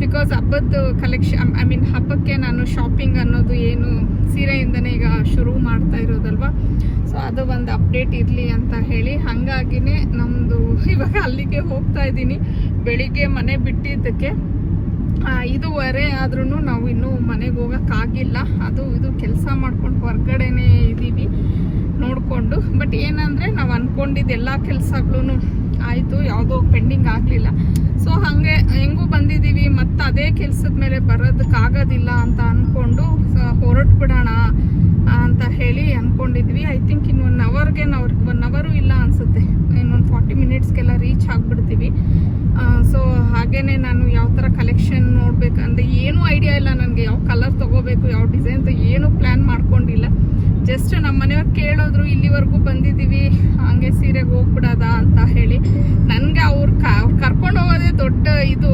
ಬಿಕಾಸ್ ಹಬ್ಬದ ಕಲೆಕ್ಷನ್, ಹಬ್ಬಕ್ಕೆ ನಾನು ಶಾಪಿಂಗ್ ಅನ್ನೋದು ಏನು ಸೀರೆಯಿಂದನೇ ಈಗ ಶುರು ಮಾಡ್ತಾ ಇರೋದಲ್ವ, ಸೊ ಅದು ಒಂದು ಅಪ್ಡೇಟ್ ಇರಲಿ ಅಂತ ಹೇಳಿ ಹಾಗಾಗಿನೇ ನಮ್ಮದು ಇವಾಗ ಅಲ್ಲಿಗೆ ಹೋಗ್ತಾ ಇದ್ದೀನಿ. ಬೆಳಿಗ್ಗೆ ಮನೆ ಬಿಟ್ಟಿದ್ದಕ್ಕೆ 5:30 ಆದ್ರೂ ನಾವು ಇನ್ನೂ ಮನೆಗೆ ಹೋಗೋಕ್ಕಾಗಿಲ್ಲ. ಅದು ಇದು ಕೆಲಸ ಮಾಡ್ಕೊಂಡು ಹೊರಗಡೆನೇ ಇದ್ದೀವಿ ನೋಡಿಕೊಂಡು. ಬಟ್ ಏನಂದರೆ ನಾವು ಅಂದ್ಕೊಂಡಿದ್ದು ಎಲ್ಲ ಕೆಲಸಗಳೂ ಆಯಿತು, ಯಾವುದೋ ಪೆಂಡಿಂಗ್ ಆಗಲಿಲ್ಲ. ಸೊ ಹಾಗೆ ಹೆಂಗೂ ಬಂದಿದ್ದೀವಿ, ಮತ್ತು ಅದೇ ಕೆಲಸದ ಮೇಲೆ ಬರೋದಕ್ಕಾಗೋದಿಲ್ಲ ಅಂತ ಅಂದ್ಕೊಂಡು ಹೊರಟ್ಬಿಡೋಣ ಅಂತ ಹೇಳಿ ಅಂದ್ಕೊಂಡಿದ್ವಿ. ಐ ಥಿಂಕ್ ಇನ್ನು 1 ಅವರ್ಗೆ 1 ಅವರು ಇಲ್ಲ ಅನಿಸುತ್ತೆ, ಇನ್ನೊಂದು 40 ಮಿನಿಟ್ಸ್ಗೆಲ್ಲ ರೀಚ್ ಆಗಿಬಿಡ್ತೀವಿ. ಸೊ ಹಾಗೇ ನಾನು ಯಾವ ಥರ ಕಲೆಕ್ಷನ್ ನೋಡಬೇಕಂದ್ರೆ ಏನೂ ಐಡಿಯಾ ಇಲ್ಲ ನನಗೆ. ಯಾವ ಕಲರ್ ತೊಗೋಬೇಕು, ಯಾವ ಡಿಸೈನ್ ಏನೂ ಪ್ಲ್ಯಾನ್ ಮಾಡ್ಕೊಂಡಿಲ್ಲ. ಜಸ್ಟ್ ನಮ್ಮ ಮನೆಯವ್ರು ಕೇಳೋದ್ರು, ಇಲ್ಲಿವರೆಗೂ ಬಂದಿದ್ದೀವಿ ಹಂಗೆ ಸೀರೆಗೆ ಹೋಗ್ಬಿಡೋದ ಅಂತ ಹೇಳಿ. ನನಗೆ ಅವ್ರು ಕರ್ಕೊಂಡು ಹೋಗೋದೇ ದೊಡ್ಡ ಇದು.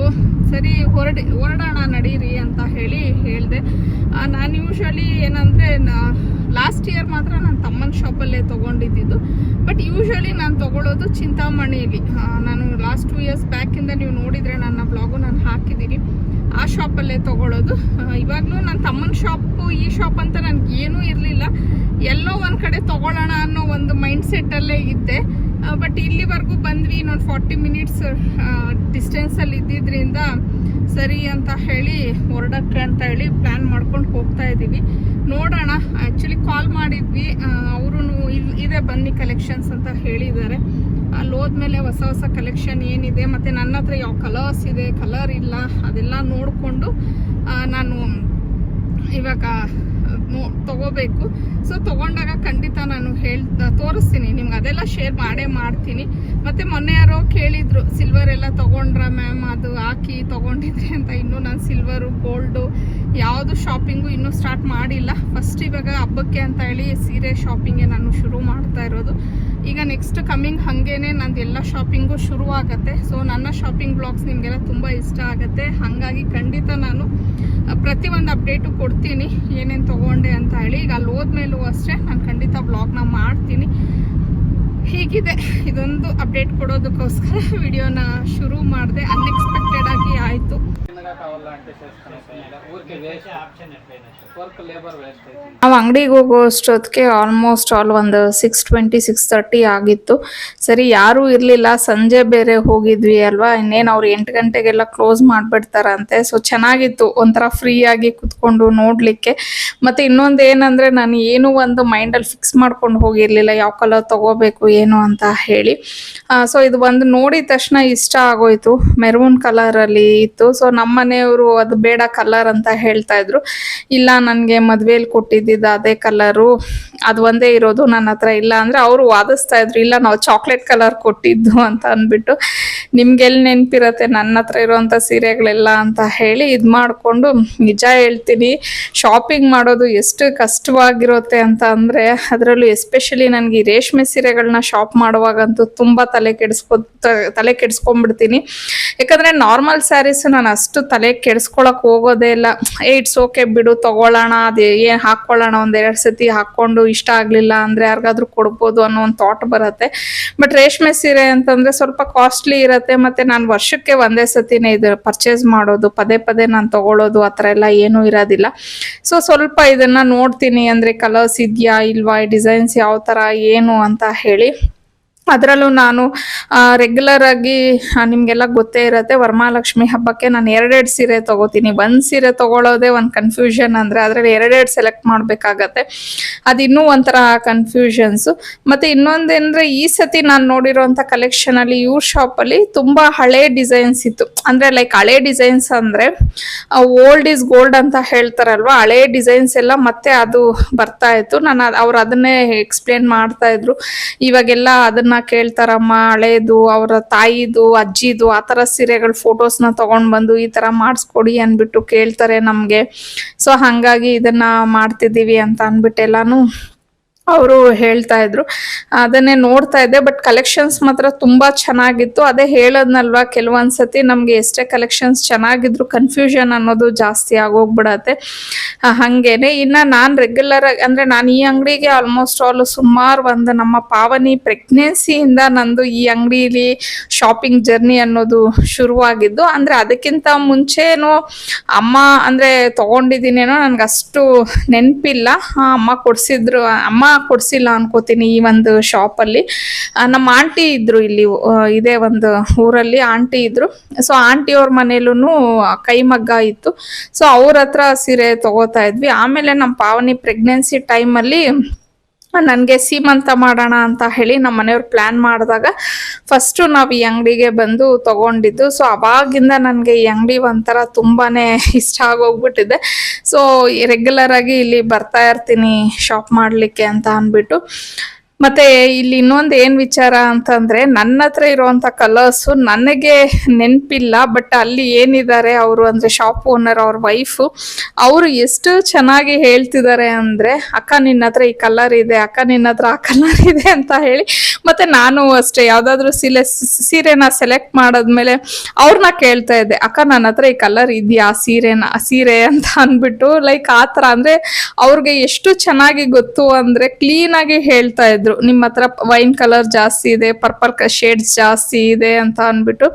ಸರಿ ಹೊರಡೋಣ ನಡೀರಿ ಅಂತ ಹೇಳಿ ಹೇಳಿದೆ. ನಾನು ಯೂಶ್ವಲಿ ಏನಂದರೆ ಲಾಸ್ಟ್ ಇಯರ್ ಮಾತ್ರ ನಾನು ತಮ್ಮನ ಶಾಪಲ್ಲೇ ತೊಗೊಂಡಿದ್ದು. ಬಟ್ ಯೂಶ್ವಲಿ ನಾನು ತೊಗೊಳ್ಳೋದು ಚಿಂತಾಮಣಿಯಲ್ಲಿ. ನಾನು ಲಾಸ್ಟ್ 2 ಇಯರ್ಸ್ ಬ್ಯಾಕಿಂದ ನೀವು ನೋಡಿದರೆ ನನ್ನ ಬ್ಲಾಗು ನಾನು ಹಾಕಿದ್ದೀನಿ, ಆ ಶಾಪಲ್ಲೇ ತೊಗೊಳ್ಳೋದು. ಇವಾಗಲೂ ನನ್ನ ತಮ್ಮನ ಶಾಪು ಈ ಶಾಪ್ ಅಂತ ನನಗೆ ಏನೂ ಇರಲಿಲ್ಲ. ಎಲ್ಲೋ ಒಂದು ಕಡೆ ತೊಗೊಳ್ಳೋಣ ಅನ್ನೋ ಒಂದು ಮೈಂಡ್ಸೆಟ್ಟಲ್ಲೇ ಇದ್ದೆ. ಬಟ್ ಇಲ್ಲಿವರೆಗೂ ಬಂದ್ವಿ, ಇನ್ನೊಂದು 40 ಮಿನಿಟ್ಸ್ ಡಿಸ್ಟೆನ್ಸಲ್ಲಿ ಇದ್ದಿದ್ದರಿಂದ ಸರಿ ಅಂತ ಹೇಳಿ ಹೊರಡಕ್ಕೆ ಅಂತ ಹೇಳಿ ಪ್ಲ್ಯಾನ್ ಮಾಡ್ಕೊಂಡು ಹೋಗ್ತಾ ಇದ್ದೀವಿ. ನೋಡೋಣ. ಆ್ಯಕ್ಚುಲಿ ಕಾಲ್ ಮಾಡಿದ್ವಿ, ಅವರು ಇದೆ ಬನ್ನಿ ಕಲೆಕ್ಷನ್ಸ್ ಅಂತ ಹೇಳಿದ್ದಾರೆ. ಅಲ್ಲಿ ಹೋದ್ಮೇಲೆ ಹೊಸ ಕಲೆಕ್ಷನ್ ಏನಿದೆ ಮತ್ತು ನನ್ನ ಹತ್ರ ಯಾವ ಕಲರ್ಸ್ ಇದೆ, ಕಲರ್ ಇಲ್ಲ, ಅದೆಲ್ಲ ನೋಡಿಕೊಂಡು ನಾನು ಇವಾಗ ತೊಗೋಬೇಕು. ಸೊ ತೊಗೊಂಡಾಗ ಖಂಡಿತ ನಾನು ತೋರಿಸ್ತೀನಿ ನಿಮ್ಗೆ, ಅದೆಲ್ಲ ಶೇರ್ ಮಾಡ್ತೀನಿ. ಮತ್ತು ಮೊನ್ನೆ ಯಾರೋ ಕೇಳಿದ್ರು ಸಿಲ್ವರ್ ಎಲ್ಲ ತೊಗೊಂಡ್ರ ಮ್ಯಾಮ್, ಅದು ಹಾಕಿ ತೊಗೊಂಡಿದ್ರಿ ಅಂತ. ಇನ್ನೂ ನಾನು ಸಿಲ್ವರು ಗೋಲ್ಡು ಯಾವುದು ಶಾಪಿಂಗು ಇನ್ನೂ ಸ್ಟಾರ್ಟ್ ಮಾಡಿಲ್ಲ. ಫಸ್ಟ್ ಇವಾಗ ಹಬ್ಬಕ್ಕೆ ಅಂತ ಹೇಳಿ ಸೀರೆ ಶಾಪಿಂಗ್ಗೆ ನಾನು ಶುರು ಮಾಡ್ತಾ ಇರೋದು. ಈಗ ನೆಕ್ಸ್ಟ್ ಕಮ್ಮಿಂಗ್ ಹಾಗೇನೆ ನಂದು ಎಲ್ಲ ಶಾಪಿಂಗು ಶುರು ಆಗುತ್ತೆ. ಸೊ ನನ್ನ ಶಾಪಿಂಗ್ ಬ್ಲಾಗ್ಸ್ ನಿಮಗೆಲ್ಲ ತುಂಬ ಇಷ್ಟ ಆಗುತ್ತೆ. ಹಾಗಾಗಿ ಖಂಡಿತ ನಾನು ಪ್ರತಿಯೊಂದು ಅಪ್ಡೇಟು ಕೊಡ್ತೀನಿ ಏನೇನು ತೊಗೊಂಡೆ ಅಂತ ಹೇಳಿ. ಈಗ ಅಲ್ಲಿ ಹೋದ್ಮೇಲೂ ಅಷ್ಟೇ ನಾನು ಖಂಡಿತ ಬ್ಲಾಗ್ನ ಮಾಡ್ತೀನಿ. ಹೀಗಿದೆ, ಇದೊಂದು ಅಪ್ಡೇಟ್ ಕೊಡೋದಕ್ಕೋಸ್ಕರ ವಿಡಿಯೋನ ಶುರು ಮಾಡಿದೆ. ಅನ್ಎಕ್ಸ್ಪೆಕ್ಟೆಡ್ ಆಗಿ ಆಯಿತು. ನಾವು ಅಂಗಡಿಗೆ ಹೋಗೋ ಅಷ್ಟೊತ್ತಿಗೆ ಆಲ್ಮೋಸ್ಟ್ ಒಂದು 6:20 6:30 ಆಗಿತ್ತು. ಸರಿ ಯಾರೂ ಇರಲಿಲ್ಲ, ಸಂಜೆ ಬೇರೆ ಹೋಗಿದ್ವಿ ಅಲ್ವಾ, ಇನ್ನೇನು ಅವ್ರು 8 ಗಂಟೆಗೆಲ್ಲ ಕ್ಲೋಸ್ ಮಾಡಿಬಿಡ್ತಾರಂತೆ. ಸೊ ಚೆನ್ನಾಗಿತ್ತು, ಒಂಥರ ಫ್ರೀಯಾಗಿ ಕುತ್ಕೊಂಡು ನೋಡಲಿಕ್ಕೆ. ಮತ್ತು ಇನ್ನೊಂದು ಏನಂದರೆ ನಾನು ಏನೂ ಒಂದು ಮೈಂಡಲ್ಲಿ ಫಿಕ್ಸ್ ಮಾಡ್ಕೊಂಡು ಹೋಗಿರಲಿಲ್ಲ ಯಾವ ಕಲರ್ ತೊಗೋಬೇಕು ಏನು ಅಂತ ಹೇಳಿ. ಸೊ ಇದು ಒಂದು ನೋಡಿದ ತಕ್ಷಣ ಇಷ್ಟ ಆಗೋಯ್ತು, ಮೆರೂನ್ ಕಲರಲ್ಲಿ ಇತ್ತು. ಸೊ ನಮ್ಮ ಮನೆಯವರು ಅದು ಬೇಡ ಕಲರ್ ಅಂತ ಹೇಳ್ತಾ ಇದ್ರು. ಇಲ್ಲ ನನಗೆ ಮದುವೆಯಲ್ಲಿ ಕೊಟ್ಟಿದ್ದಿದ್ದು ಅದೇ ಕಲರು, ಅದು ಒಂದೇ ಇರೋದು ನನ್ನ ಹತ್ರ ಇಲ್ಲ ಅಂದರೆ ಅವರು ವಾದಿಸ್ತಾ ಇದ್ರು, ಇಲ್ಲ ನಾವು ಚಾಕ್ಲೇಟ್ ಕಲರ್ ಕೊಟ್ಟಿದ್ದು ಅಂತ ಅಂದ್ಬಿಟ್ಟು. ನಿಮ್ಗೆಲ್ಲಿ ನೆನಪಿರತ್ತೆ ನನ್ನ ಹತ್ರ ಇರೋವಂಥ ಸೀರೆಗಳೆಲ್ಲ ಅಂತ ಹೇಳಿ ಇದು ಮಾಡಿಕೊಂಡು. ನಿಜ ಹೇಳ್ತೀನಿ, ಶಾಪಿಂಗ್ ಮಾಡೋದು ಎಷ್ಟು ಕಷ್ಟವಾಗಿರುತ್ತೆ ಅಂತ ಅಂದರೆ, ಅದರಲ್ಲೂ ಎಸ್ಪೆಷಲಿ ನನಗೆ ಈ ರೇಷ್ಮೆ ಸೀರೆಗಳನ್ನ ಶಾಪ್ ಮಾಡುವಾಗಂತೂ ತುಂಬ ತಲೆ ಕೆಡಿಸ್ಕೊಂಡ್ಬಿಡ್ತೀನಿ. ಯಾಕಂದರೆ ನಾರ್ಮಲ್ ಸ್ಯಾರೀಸು ನಾನು ಅಷ್ಟು ತಲೆ ಕೆಡಿಸ್ಕೊಳಕ್ಕೆ ಹೋಗೋದೇ ಇಲ್ಲ. ಇಟ್ಸ್ ಓಕೆ ಬಿಡು ತೊಗೊಳ್ಳೋಣ, ಅದು ಏನು ಹಾಕ್ಕೊಳ್ಳೋಣ, 1-2 ಸತಿ ಹಾಕ್ಕೊಂಡು ಇಷ್ಟ ಆಗಲಿಲ್ಲ ಅಂದರೆ ಯಾರಿಗಾದ್ರೂ ಕೊಡ್ಬೋದು ಅನ್ನೋ ಒಂದು ಥಾಟ್ ಬರುತ್ತೆ. ಬಟ್ ರೇಷ್ಮೆ ಸೀರೆ ಅಂತಂದರೆ ಸ್ವಲ್ಪ ಕಾಸ್ಟ್ಲಿ ಇರುತ್ತೆ. ಮತ್ತು ನಾನು ವರ್ಷಕ್ಕೆ ಒಂದೇ ಸತಿನೇ ಇದು ಪರ್ಚೇಸ್ ಮಾಡೋದು, ಪದೇ ನಾನು ತೊಗೊಳ್ಳೋದು ಆ ಥರ ಎಲ್ಲ ಏನೂ ಇರೋದಿಲ್ಲ. ಸೊ ಸ್ವಲ್ಪ ಇದನ್ನು ನೋಡ್ತೀನಿ, ಅಂದರೆ ಕಲರ್ಸ್ ಇದೆಯಾ ಇಲ್ವಾ, ಡಿಸೈನ್ಸ್ ಯಾವ ಥರ ಏನು ಅಂತ ಹೇಳಿ. ಅದರಲ್ಲೂ ನಾನು ರೆಗ್ಯುಲರ್ ಆಗಿ ನಿಮಗೆಲ್ಲ ಗೊತ್ತೇ ಇರುತ್ತೆ, ವರಮಹಾಲಕ್ಷ್ಮಿ ಹಬ್ಬಕ್ಕೆ ನಾನು 2 ಸೀರೆ ತೊಗೋತೀನಿ. 1 ಸೀರೆ ತೊಗೊಳ್ಳೋದೇ ಒಂದು ಕನ್ಫ್ಯೂಷನ್. ಅಂದರೆ ಅದರಲ್ಲಿ 2 ಸೆಲೆಕ್ಟ್ ಮಾಡಬೇಕಾಗತ್ತೆ, ಅದು ಇನ್ನೂ ಒಂಥರ ಕನ್ಫ್ಯೂಷನ್ಸು. ಮತ್ತು ಇನ್ನೊಂದೇನಂದರೆ ಈ ಸತಿ ನಾನು ನೋಡಿರೋಂಥ ಕಲೆಕ್ಷನಲ್ಲಿ ಇವ್ರ ಶಾಪಲ್ಲಿ ತುಂಬ ಹಳೆ ಡಿಸೈನ್ಸ್ ಇತ್ತು. ಅಂದರೆ ಲೈಕ್ ಹಳೆ ಡಿಸೈನ್ಸ್ ಅಂದರೆ ಓಲ್ಡ್ ಈಸ್ ಗೋಲ್ಡ್ ಅಂತ ಹೇಳ್ತಾರಲ್ವ, ಹಳೆ ಡಿಸೈನ್ಸ್ ಎಲ್ಲ ಮತ್ತೆ ಅದು ಬರ್ತಾ ಇತ್ತು. ಅವ್ರು ಅದನ್ನೇ ಎಕ್ಸ್ಪ್ಲೇನ್ ಮಾಡ್ತಾ ಇದ್ರು. ಇವಾಗೆಲ್ಲ ಅದನ್ನ ಕೇಳ್ತಾರಮ್ಮ, ಹಳೇದು ಅವರ ತಾಯಿದು ಅಜ್ಜಿದು ಆ ಥರ ಸೀರೆಗಳ ಫೋಟೋಸ್ನ ತೊಗೊಂಡು ಬಂದು ಈ ಥರ ಮಾಡಿಸ್ಕೊಡಿ ಅಂದ್ಬಿಟ್ಟು ಕೇಳ್ತಾರೆ ನಮಗೆ. ಸೊ ಹಾಗಾಗಿ ಇದನ್ನು ಮಾಡ್ತಿದ್ದೀವಿ ಅಂತ ಅಂದ್ಬಿಟ್ಟೆಲ್ಲಾನು ಅವರು ಹೇಳ್ತಾ ಇದ್ರು. ಅದನ್ನೇ ನೋಡ್ತಾ ಇದ್ದೆ. ಬಟ್ ಕಲೆಕ್ಷನ್ಸ್ ಮಾತ್ರ ತುಂಬ ಚೆನ್ನಾಗಿತ್ತು. ಅದೇ ಹೇಳೋದ್ನಲ್ವಾ, ಕೆಲವೊಂದ್ಸತಿ ನಮಗೆ ಎಷ್ಟೇ ಕಲೆಕ್ಷನ್ಸ್ ಚೆನ್ನಾಗಿದ್ರು ಕನ್ಫ್ಯೂಷನ್ ಅನ್ನೋದು ಜಾಸ್ತಿ ಆಗೋಗ್ಬಿಡತ್ತೆ. ಹಾಗೇನೆ ಇನ್ನು ನಾನು ರೆಗ್ಯುಲರ್ ಆಗಿ ಅಂದರೆ ನಾನು ಈ ಅಂಗಡಿಗೆ ಆಲ್ಮೋಸ್ಟ್ ಆಲ್ ಸುಮಾರು ಒಂದು ನಮ್ಮ ಪಾವನಿ ಪ್ರೆಗ್ನೆನ್ಸಿಯಿಂದ ನಂದು ಈ ಅಂಗಡಿಲಿ ಶಾಪಿಂಗ್ ಜರ್ನಿ ಅನ್ನೋದು ಶುರುವಾಗಿದ್ದು. ಅಂದರೆ ಅದಕ್ಕಿಂತ ಮುಂಚೆನೂ ಅಮ್ಮ ಅಂದರೆ ತೊಗೊಂಡಿದ್ದೀನೇನೋ ನನಗೆ ಅಷ್ಟು ನೆನಪಿಲ್ಲ. ಅಮ್ಮ ಕೊಡಿಸಿದ್ರು, ಅಮ್ಮ ಕೊಡಿಸಿಲ್ಲ ಅನ್ಕೋತೀನಿ ಈ ಒಂದು ಶಾಪಲ್ಲಿ. ನಮ್ಮ ಆಂಟಿ ಇದ್ರು ಇಲ್ಲಿ, ಇದೇ ಒಂದು ಊರಲ್ಲಿ ಆಂಟಿ ಇದ್ರು. ಸೊ ಆಂಟಿಯವ್ರ ಮನೇಲೂ ಕೈಮಗ್ಗ ಇತ್ತು. ಸೊ ಅವ್ರ ಹತ್ರ ಸೀರೆ ತಗೋತಾ ಇದ್ವಿ. ಆಮೇಲೆ ನಮ್ಮ ಪಾವನಿ ಪ್ರೆಗ್ನೆನ್ಸಿ ಟೈಮಲ್ಲಿ ನನಗೆ ಸೀಮಂತ ಮಾಡೋಣ ಅಂತ ಹೇಳಿ ನಮ್ಮ ಮನೆಯವ್ರು ಪ್ಲ್ಯಾನ್ ಮಾಡಿದಾಗ ಫಸ್ಟು ನಾವು ಈ ಅಂಗಡಿಗೆ ಬಂದು ತೊಗೊಂಡಿದ್ದು. ಸೊ ಅವಾಗಿಂದ ನನಗೆ ಈ ಅಂಗಡಿ ಒಂಥರ ತುಂಬಾ ಇಷ್ಟ ಆಗೋಗ್ಬಿಟ್ಟಿದೆ. ಸೊ ರೆಗ್ಯುಲರ್ ಆಗಿ ಇಲ್ಲಿ ಬರ್ತಾ ಇರ್ತೀನಿ ಶಾಪ್ ಮಾಡಲಿಕ್ಕೆ ಅಂತ ಅಂದ್ಬಿಟ್ಟು. ಮತ್ತು ಇಲ್ಲಿ ಇನ್ನೊಂದು ಏನು ವಿಚಾರ ಅಂತಂದರೆ, ನನ್ನ ಹತ್ರ ಇರುವಂಥ ಕಲರ್ಸು ನನಗೆ ನೆನಪಿಲ್ಲ. ಬಟ್ ಅಲ್ಲಿ ಏನಿದ್ದಾರೆ ಅವರು, ಅಂದರೆ ಶಾಪ್ ಓನರ್ ಅವ್ರ ವೈಫು, ಅವರು ಎಷ್ಟು ಚೆನ್ನಾಗಿ ಹೇಳ್ತಿದ್ದಾರೆ ಅಂದರೆ, ಅಕ್ಕ ನಿನ್ನ ಹತ್ರ ಈ ಕಲರ್ ಇದೆ, ಅಕ್ಕ ನಿನ್ನ ಹತ್ರ ಆ ಕಲರ್ ಇದೆ ಅಂತ ಹೇಳಿ. ಮತ್ತು ನಾನು ಅಷ್ಟೇ ಯಾವುದಾದ್ರೂ ಸೀರೆನ ಸೆಲೆಕ್ಟ್ ಮಾಡಿದ್ಮೇಲೆ ಅವ್ರನ್ನ ಕೇಳ್ತಾ ಇದ್ದೆ, ಅಕ್ಕ ನನ್ನ ಹತ್ರ ಈ ಕಲರ್ ಇದೆಯಾ ಸೀರೆ ಅಂತ ಅಂದ್ಬಿಟ್ಟು. ಲೈಕ್ ಆ ಥರ ಅಂದರೆ ಅವ್ರಿಗೆ ಎಷ್ಟು ಚೆನ್ನಾಗಿ ಗೊತ್ತು ಅಂದರೆ ಕ್ಲೀನಾಗಿ ಹೇಳ್ತಾ ಇದ್ರು, ನಿಮ್ಮ ಹತ್ರ ವೈನ್ ಕಲರ್ ಜಾಸ್ತಿ ಇದೆ, ಪರ್ಪಲ್ ಶೇಡ್ಸ್ ಜಾಸ್ತಿ ಇದೆ ಅಂತ ಅಂದ್ಬಿಟ್ಟು.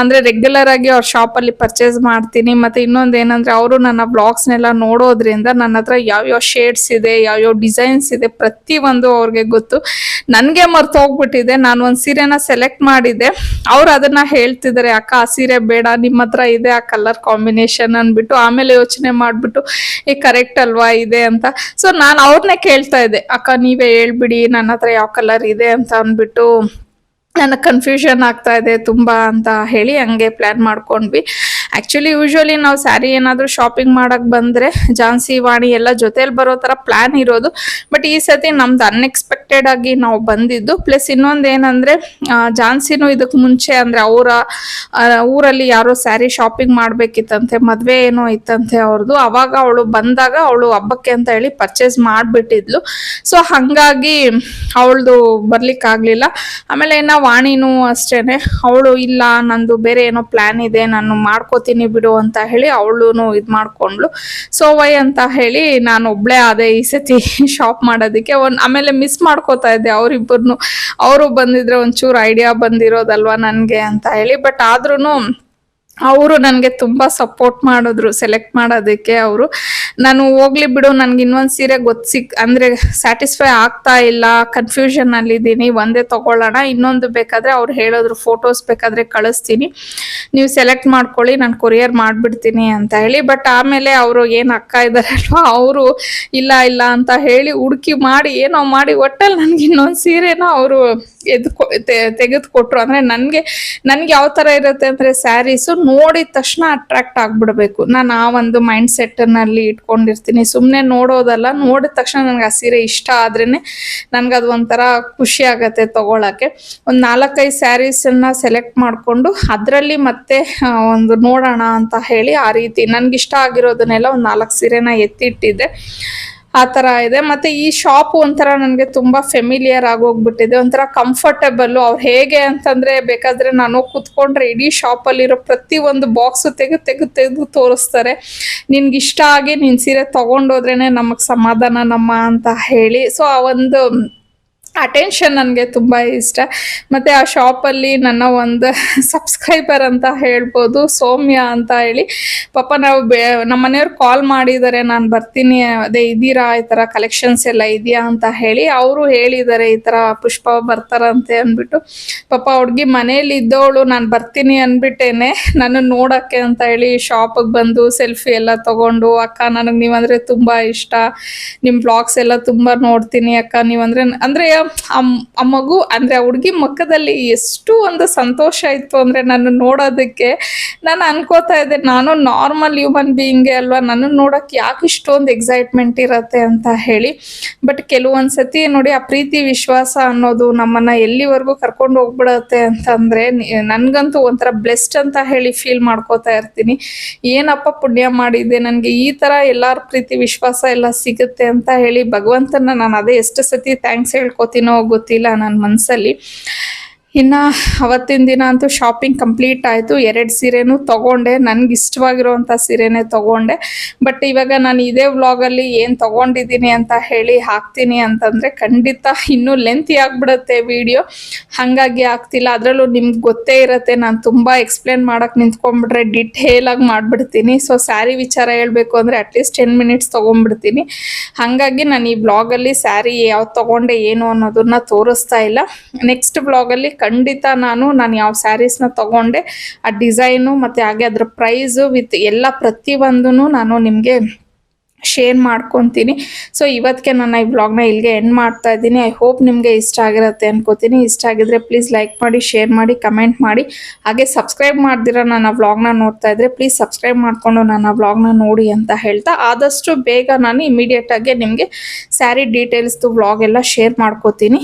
ಅಂದರೆ ರೆಗ್ಯುಲರ್ ಆಗಿ ಅವ್ರ ಶಾಪಲ್ಲಿ ಪರ್ಚೇಸ್ ಮಾಡ್ತೀನಿ. ಮತ್ತು ಇನ್ನೊಂದು ಏನಂದರೆ, ಅವರು ನನ್ನ ಬ್ಲಾಗ್ಸ್ನೆಲ್ಲ ನೋಡೋದ್ರಿಂದ ನನ್ನ ಹತ್ರ ಯಾವ್ಯಾವ ಶೇಡ್ಸ್ ಇದೆ, ಯಾವ್ಯಾವ ಡಿಸೈನ್ಸ್ ಇದೆ ಪ್ರತಿಯೊಂದು ಅವ್ರಿಗೆ ಗೊತ್ತು. ನನಗೆ ಮರ್ತು ಹೋಗ್ಬಿಟ್ಟಿದೆ. ನಾನು ಒಂದು ಸೀರೆನ ಸೆಲೆಕ್ಟ್ ಮಾಡಿದ್ದೆ, ಅವ್ರು ಅದನ್ನು ಹೇಳ್ತಿದ್ದಾರೆ, ಅಕ್ಕ ಆ ಸೀರೆ ಬೇಡ, ನಿಮ್ಮ ಹತ್ರ ಇದೆ ಆ ಕಲರ್ ಕಾಂಬಿನೇಷನ್ ಅಂದ್ಬಿಟ್ಟು. ಆಮೇಲೆ ಯೋಚನೆ ಮಾಡಿಬಿಟ್ಟು ಕರೆಕ್ಟ್ ಅಲ್ವಾ ಇದೆ ಅಂತ. ಸೊ ನಾನು ಅವ್ರನ್ನೇ ಕೇಳ್ತಾ ಇದ್ದೆ, ಅಕ್ಕ ನೀವೇ ಹೇಳ್ಬಿಡಿ ನನ್ನ ಹತ್ರ ಯಾವ ಕಲರ್ ಇದೆ ಅಂತ ಅಂದ್ಬಿಟ್ಟು. ನನಗೆ ಕನ್ಫ್ಯೂಷನ್ ಆಗ್ತಾ ಇದೆ ತುಂಬ ಅಂತ ಹೇಳಿ ಹಂಗೆ ಪ್ಲ್ಯಾನ್ ಮಾಡ್ಕೊಂಡ್ವಿ. ಆ್ಯಕ್ಚುಲಿ ಯೂಶ್ವಲಿ ನಾವು ಸ್ಯಾರಿ ಏನಾದರೂ ಶಾಪಿಂಗ್ ಮಾಡೋಕ್ಕೆ ಬಂದರೆ ಝಾನ್ಸಿ ವಾಣಿ ಎಲ್ಲ ಜೊತೇಲಿ ಬರೋ ಥರ ಪ್ಲ್ಯಾನ್ ಇರೋದು. ಬಟ್ ಈ ಸತಿ ನಮ್ದು ಅನ್ಎಕ್ಸ್ಪೆಕ್ಟೆಡ್ ಆಗಿ ನಾವು ಬಂದಿದ್ದು. ಪ್ಲಸ್ ಇನ್ನೊಂದು ಏನಂದರೆ, ಝಾನ್ಸಿನೂ ಇದಕ್ಕೆ ಮುಂಚೆ ಅಂದರೆ ಅವರ ಊರಲ್ಲಿ ಯಾರೋ ಸ್ಯಾರಿ ಶಾಪಿಂಗ್ ಮಾಡಬೇಕಿತ್ತಂತೆ, ಮದುವೆ ಏನೋ ಇತ್ತಂತೆ ಅವ್ರದ್ದು. ಆವಾಗ ಅವಳು ಬಂದಾಗ ಅವಳು ಹಬ್ಬಕ್ಕೆ ಅಂತ ಹೇಳಿ ಪರ್ಚೇಸ್ ಮಾಡಿಬಿಟ್ಟಿದ್ಲು. ಸೊ ಹಾಗಾಗಿ ಅವಳದು ಬರ್ಲಿಕ್ಕಾಗಲಿಲ್ಲ. ಆಮೇಲೆ ಇನ್ನು ವಾಣಿನೂ ಅಷ್ಟೇ, ಅವಳು ಇಲ್ಲ ನಂದು ಬೇರೆ ಏನೋ ಪ್ಲ್ಯಾನ್ ಇದೆ, ನಾನು ಮಾಡ್ಕೋತೀನಿ ಬಿಡು ಅಂತ ಹೇಳಿ ಅವಳು ಇದು ಮಾಡ್ಕೊಂಡ್ಳು. ಸೊ ವೈ ಅಂತ ಹೇಳಿ ನಾನು ಒಬ್ಳೇ ಆದೆ ಈ ಸತಿ ಶಾಪ್ ಮಾಡೋದಕ್ಕೆ. ಆಮೇಲೆ ಮಿಸ್ ಮಾಡ್ಕೋತಾ ಇದ್ದೆ ಅವರಿಬ್ಬರನ್ನು. ಅವರು ಬಂದಿದ್ರೆ ಒಂಚೂರು ಐಡಿಯಾ ಬಂದಿರೋದಲ್ವ ನನಗೆ ಅಂತ ಹೇಳಿ. ಬಟ್ ಆದ್ರೂ ಅವರು ನನಗೆ ತುಂಬ ಸಪೋರ್ಟ್ ಮಾಡಿದ್ರು ಸೆಲೆಕ್ಟ್ ಮಾಡೋದಕ್ಕೆ. ಅವರು ನಾನು ಹೋಗ್ಲಿ ಬಿಡು, ನನಗೆ ಇನ್ನೊಂದು ಸೀರೆ ಅಂದರೆ ಸ್ಯಾಟಿಸ್ಫೈ ಆಗ್ತಾ ಇಲ್ಲ, ಕನ್ಫ್ಯೂಷನಲ್ಲಿದ್ದೀನಿ, ಒಂದೇ ತೊಗೊಳ್ಳೋಣ, ಇನ್ನೊಂದು ಬೇಕಾದರೆ ಅವ್ರು ಹೇಳಿದ್ರು ಫೋಟೋಸ್ ಬೇಕಾದರೆ ಕಳಿಸ್ತೀನಿ, ನೀವು ಸೆಲೆಕ್ಟ್ ಮಾಡ್ಕೊಳ್ಳಿ, ನಾನು ಕೊರಿಯರ್ ಮಾಡಿಬಿಡ್ತೀನಿ ಅಂತ ಹೇಳಿ. ಬಟ್ ಆಮೇಲೆ ಅವರು ಏನು ಅಕ್ಕ ಇದ್ದಾರಲ್ವ, ಅವರು ಇಲ್ಲ ಅಂತ ಹೇಳಿ ಹುಡುಕಿ ಮಾಡಿ ಏನೋ ಮಾಡಿ ಒಟ್ಟಲ್ಲಿ ನನಗೆ ಇನ್ನೊಂದು ಸೀರೆನ ಅವರು ತೆಗೆದುಕೊಟ್ರು. ಅಂದರೆ ನನಗೆ ಯಾವ ಥರ ಇರುತ್ತೆ ಅಂದರೆ, ಸ್ಯಾರೀಸು ನೋಡಿದ ತಕ್ಷಣ ಅಟ್ರಾಕ್ಟ್ ಆಗಿಬಿಡ್ಬೇಕು. ನಾನು ಆ ಒಂದು ಮೈಂಡ್ ಸೆಟ್ಟಲ್ಲಿ ಇಟ್ಕೊಂಡಿರ್ತೀನಿ. ಸುಮ್ಮನೆ ನೋಡೋದಲ್ಲ, ನೋಡಿದ ತಕ್ಷಣ ನನಗೆ ಆ ಸೀರೆ ಇಷ್ಟ ಆದ್ರೇ ನನಗದು ಒಂಥರ ಖುಷಿ ಆಗತ್ತೆ ತೊಗೊಳಕ್ಕೆ. ಒಂದು 4-5 ಸ್ಯಾರೀಸನ್ನು ಸೆಲೆಕ್ಟ್ ಮಾಡಿಕೊಂಡು ಅದರಲ್ಲಿ ಮತ್ತೆ ಒಂದು ನೋಡೋಣ ಅಂತ ಹೇಳಿ ಆ ರೀತಿ ನನಗಿಷ್ಟ ಆಗಿರೋದನ್ನೆಲ್ಲ ಒಂದು 4 ಸೀರೆನ ಎತ್ತಿಟ್ಟಿದ್ದೆ. ಆ ಥರ ಇದೆ. ಮತ್ತು ಈ ಶಾಪು ಒಂಥರ ನನಗೆ ತುಂಬ ಫೆಮಿಲಿಯರ್ ಆಗೋಗ್ಬಿಟ್ಟಿದೆ, ಒಂಥರ ಕಂಫರ್ಟಬಲ್ಲು. ಅವ್ರು ಹೇಗೆ ಅಂತಂದರೆ, ಬೇಕಾದರೆ ನಾನು ಕೂತ್ಕೊಂಡ್ರೆ ಇಡೀ ಶಾಪಲ್ಲಿರೋ ಪ್ರತಿಯೊಂದು ಬಾಕ್ಸು ತೆಗೆದು ತೋರಿಸ್ತಾರೆ. ನಿನ್ಗಿಷ್ಟ ಆಗಿ ನಿನ್ನ ಸೀರೆ ತೊಗೊಂಡೋದ್ರೇ ನಮಗೆ ಸಮಾಧಾನ ನಮ್ಮ ಅಂತ ಹೇಳಿ. ಸೊ ಆ ಒಂದು ಅಟೆನ್ಷನ್ ನನಗೆ ತುಂಬ ಇಷ್ಟ. ಮತ್ತು ಆ ಶಾಪಲ್ಲಿ ನನ್ನ ಒಂದು ಸಬ್ಸ್ಕ್ರೈಬರ್ ಅಂತ ಹೇಳ್ಬೋದು, ಸೌಮ್ಯ ಅಂತ ಹೇಳಿ. ಪಾಪ ನಮ್ಮ ಮನೆಯವ್ರು ಕಾಲ್ ಮಾಡಿದ್ದಾರೆ, ನಾನು ಬರ್ತೀನಿ, ಅದೇ ಇದ್ದೀರಾ, ಈ ಥರ ಕಲೆಕ್ಷನ್ಸ್ ಎಲ್ಲ ಇದೆಯಾ ಅಂತ ಹೇಳಿ. ಅವರು ಹೇಳಿದ್ದಾರೆ ಈ ಥರ ಪುಷ್ಪ ಬರ್ತಾರಂತೆ ಅಂದ್ಬಿಟ್ಟು. ಪಾಪ ಹುಡುಗಿ ಮನೇಲಿ ಇದ್ದವಳು ನಾನು ಬರ್ತೀನಿ ಅಂದ್ಬಿಟ್ಟೇನೆ ನಾನು ನೋಡೋಕ್ಕೆ ಅಂತ ಹೇಳಿ ಶಾಪಿಗೆ ಬಂದು ಸೆಲ್ಫಿ ಎಲ್ಲ ತೊಗೊಂಡು, ಅಕ್ಕ ನನಗೆ ನೀವಂದರೆ ತುಂಬ ಇಷ್ಟ, ನಿಮ್ಮ ಬ್ಲಾಗ್ಸ್ ಎಲ್ಲ ತುಂಬ ನೋಡ್ತೀನಿ ಅಕ್ಕ, ನೀವಂದರೆ ಅಂದರೆ ಆ ಮಗು ಅಂದರೆ ಆ ಹುಡುಗಿ ಮುಖದಲ್ಲಿ ಎಷ್ಟು ಒಂದು ಸಂತೋಷ ಇತ್ತು ಅಂದರೆ ನಾನು ನೋಡೋದಕ್ಕೆ. ನಾನು ಅನ್ಕೋತಾ ಇದ್ದೆ, ನಾನು ನಾರ್ಮಲ್ ಹ್ಯೂಮನ್ ಬೀಯಿಂಗೇ ಅಲ್ವಾ, ನನ್ನ ನೋಡೋಕ್ಕೆ ಯಾಕೆ ಇಷ್ಟೊಂದು ಎಕ್ಸೈಟ್ಮೆಂಟ್ ಇರುತ್ತೆ ಅಂತ ಹೇಳಿ. ಬಟ್ ಕೆಲವೊಂದು ಸತಿ ನೋಡಿ, ಆ ಪ್ರೀತಿ ವಿಶ್ವಾಸ ಅನ್ನೋದು ನಮ್ಮನ್ನು ಎಲ್ಲಿವರೆಗೂ ಕರ್ಕೊಂಡು ಹೋಗ್ಬಿಡತ್ತೆ ಅಂತಂದರೆ ನನಗಂತೂ ಒಂಥರ ಬ್ಲೆಸ್ಡ್ ಅಂತ ಹೇಳಿ ಫೀಲ್ ಮಾಡ್ಕೋತಾ ಇರ್ತೀನಿ. ಏನಪ್ಪ ಪುಣ್ಯ ಮಾಡಿದ್ದೆ, ನನಗೆ ಈ ಥರ ಎಲ್ಲರ ಪ್ರೀತಿ ವಿಶ್ವಾಸ ಎಲ್ಲ ಸಿಗುತ್ತೆ ಅಂತ ಹೇಳಿ ಭಗವಂತನ ನಾನು ಅದೇ ಎಷ್ಟು ಸತಿ ಥ್ಯಾಂಕ್ಸ್ ಹೇಳ್ಕೊತೀನೋ ಗೊತ್ತಿಲ್ಲ ನನ್ನ ಮನಸ್ಸಲ್ಲಿ. ಇನ್ನು ಅವತ್ತಿನ ದಿನ ಅಂತೂ ಶಾಪಿಂಗ್ ಕಂಪ್ಲೀಟ್ ಆಯಿತು. 2 ಸೀರೆನೂ ತೊಗೊಂಡೆ, ನನಗೆ ಇಷ್ಟವಾಗಿರೋವಂಥ ಸೀರೆನೇ ತೊಗೊಂಡೆ. ಬಟ್ ಇವಾಗ ನಾನು ಇದೇ ವ್ಲಾಗಲ್ಲಿ ಏನು ತೊಗೊಂಡಿದ್ದೀನಿ ಅಂತ ಹೇಳಿ ಹಾಕ್ತೀನಿ ಅಂತಂದರೆ ಖಂಡಿತ ಇನ್ನೂ ಲೆಂತಿ ಆಗಿಬಿಡುತ್ತೆ ವಿಡಿಯೋ, ಹಾಗಾಗಿ ಆಗ್ತಿಲ್ಲ. ಅದರಲ್ಲೂ ನಿಮ್ಗೆ ಗೊತ್ತೇ ಇರುತ್ತೆ, ನಾನು ತುಂಬ ಎಕ್ಸ್ಪ್ಲೇನ್ ಮಾಡೋಕ್ಕೆ ನಿಂತ್ಕೊಂಡ್ಬಿಟ್ರೆ ಡಿಟೇಲಾಗಿ ಮಾಡಿಬಿಡ್ತೀನಿ. ಸೊ ಸ್ಯಾರಿ ವಿಚಾರ ಹೇಳಬೇಕು ಅಂದರೆ ಅಟ್ಲೀಸ್ಟ್ 10 ಮಿನಿಟ್ಸ್ ತೊಗೊಂಡ್ಬಿಡ್ತೀನಿ. ಹಾಗಾಗಿ ನಾನು ಈ ವ್ಲಾಗಲ್ಲಿ ಸ್ಯಾರಿ ಯಾವ್ದು ತೊಗೊಂಡೆ ಏನು ಅನ್ನೋದನ್ನ ತೋರಿಸ್ತಾ ಇಲ್ಲ. ನೆಕ್ಸ್ಟ್ ವ್ಲಾಗಲ್ಲಿ ಖಂಡಿತ ನಾನು ಯಾವ ಸ್ಯಾರೀಸ್ನ ತೊಗೊಂಡೆ, ಆ ಡಿಸೈನು ಮತ್ತು ಹಾಗೆ ಅದರ ಪ್ರೈಸು ವಿತ್ ಎಲ್ಲ ಪ್ರತಿಯೊಂದೂ ನಾನು ನಿಮಗೆ ಶೇರ್ ಮಾಡ್ಕೊತೀನಿ. ಸೊ ಇವತ್ತಿಗೆ ನಾನು ಈ ವ್ಲಾಗ್ನ ಇಲ್ಲಿಗೆ ಎಂಡ್ ಮಾಡ್ತಾ ಇದ್ದೀನಿ. ಐ ಹೋಪ್ ನಿಮಗೆ ಇಷ್ಟ ಆಗಿರುತ್ತೆ ಅನ್ಕೋತೀನಿ. ಇಷ್ಟ ಆಗಿದ್ರೆ ಪ್ಲೀಸ್ ಲೈಕ್ ಮಾಡಿ, ಶೇರ್ ಮಾಡಿ, ಕಮೆಂಟ್ ಮಾಡಿ. ಹಾಗೆ ಸಬ್ಸ್ಕ್ರೈಬ್ ಮಾಡ್ದಿರ ನನ್ನ ವ್ಲಾಗ್ನ ನೋಡ್ತಾ ಇದ್ರೆ ಪ್ಲೀಸ್ ಸಬ್ಸ್ಕ್ರೈಬ್ ಮಾಡಿಕೊಂಡು ನನ್ನ ವ್ಲಾಗ್ನ ನೋಡಿ ಅಂತ ಹೇಳ್ತಾ, ಆದಷ್ಟು ಬೇಗ ನಾನು ಇಮಿಡಿಯೇಟಾಗಿ ನಿಮಗೆ ಸ್ಯಾರಿ ಡೀಟೇಲ್ಸ್ದು ವ್ಲಾಗ್ ಎಲ್ಲ ಶೇರ್ ಮಾಡ್ಕೋತೀನಿ.